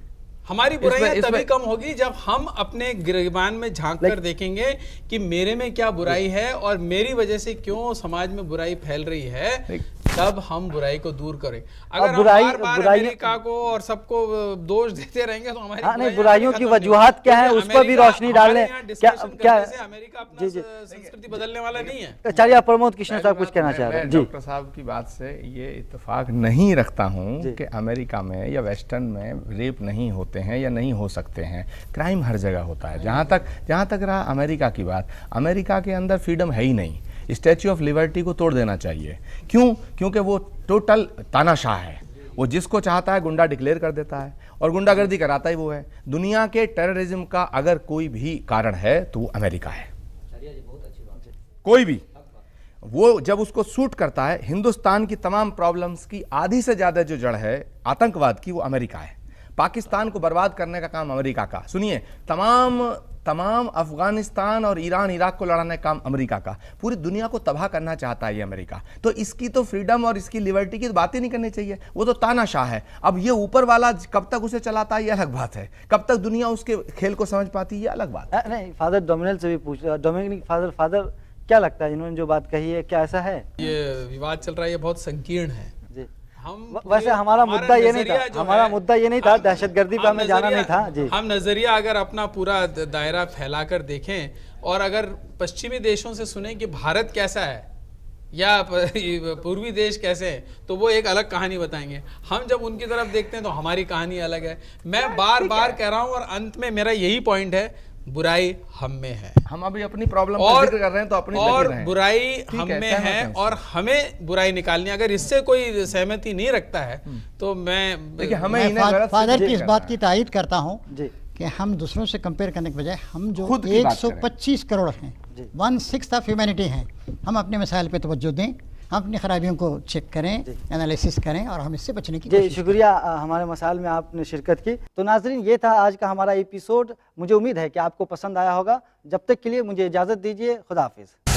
हमारी बुराइयां तभी कम होगी जब हम अपने गिरबान में झांक कर देखेंगे कि मेरे में क्या बुराई है और मेरी वजह से क्यों समाज में बुराई फैल रही है, तब हम बुराई को दूर करें। अगर हम बार-बार अमेरिका को और सबको दोष देते रहेंगे तो हमारी बुराइयों की वजूहात क्या है उस पर भी रोशनी डालने क्या अमेरिका अपना संस्कृति बदलने वाला नहीं है। आचार्य प्रमोद कृष्ण साहब कुछ कहना चाह रहे हैं? डॉक्टर साहब की बात से ये इत्तेफाक नहीं रखता हूँ कि अमेरिका में या वेस्टर्न में रेप नहीं होते हैं या नहीं हो सकते हैं। क्राइम हर जगह होता है। जहाँ तक रहा अमेरिका की बात, अमेरिका के अंदर फ्रीडम है ही नहीं। स्टैच्यू ऑफ लिबर्टी को तोड़ देना चाहिए। क्योंकि वो टोटल तानाशाह है। वो जिसको चाहता है गुंडा डिक्लेयर कर देता है और गुंडागर्दी कराता ही वो है। दुनिया के टेररिज्म का अगर कोई भी कारण है तो वो अमेरिका है। कोई भी वो जब उसको सूट करता है, हिंदुस्तान की तमाम प्रॉब्लम्स की आधी से ज्यादा जो जड़ है आतंकवाद की, वो अमेरिका है। पाकिस्तान को बर्बाद करने का काम अमेरिका का। सुनिए, तमाम अफगानिस्तान और ईरान इराक को लड़ाने का काम अमेरिका का। पूरी दुनिया को तबाह करना चाहता है ये अमेरिका। तो इसकी तो फ्रीडम और इसकी लिबर्टी की बात ही नहीं करनी चाहिए। वो तो तानाशाह है। अब ये ऊपर वाला कब तक उसे चलाता है ये अलग बात है, कब तक दुनिया उसके खेल को समझ पाती है ये अलग बात है। नहीं, फादर डोमिनिक से भी पूछ, डोमिनिक फादर क्या लगता है इन्होंने जो बात कही है, क्या ऐसा है? ये विवाद चल रहा है, ये बहुत संकीर्ण है। वैसे हमारा मुद्दा ये नहीं था, हमारा मुद्दा ये नहीं था, दहशतगर्दी पे हमें जाना नहीं था जी। हम नजरिया अगर अपना पूरा दायरा फैलाकर देखें और अगर पश्चिमी देशों से सुने कि भारत कैसा है या पूर्वी देश कैसे हैं, तो वो एक अलग कहानी बताएंगे। हम जब उनकी तरफ देखते हैं तो हमारी कहानी अलग है। मैं बार बार कह रहा हूं और अंत में मेरा यही पॉइंट है, बुराई हम में है। हम अभी अपनी प्रॉब्लम पर जिक्र कर रहे हैं तो अपनी और लगे रहें। बुराई हम में है और हमें बुराई निकालनी। अगर इससे कोई सहमति नहीं रखता है तो मैं देखिए हमें मैं इन्हें गलत फादर सिद्ध की इस करना बात है। की तायद करता हूँ जी। कि हम दूसरों से कंपेयर करने के बजाय हम जो खुद की बात 125 करोड़ हैं, 1/6 ऑफ ह्यूमैनिटी हैं, हम अपने मसाइल पे तवज्जो दें, हम अपनी खराबियों को चेक करें, एनालिसिस करें और हम इससे बचने की जी कोशिश शुक्रिया हमारे मसाइल में आपने शिरकत की। तो नाजरीन, ये था आज का हमारा एपिसोड। मुझे उम्मीद है कि आपको पसंद आया होगा। जब तक के लिए मुझे इजाज़त दीजिए। खुदा हाफिज़।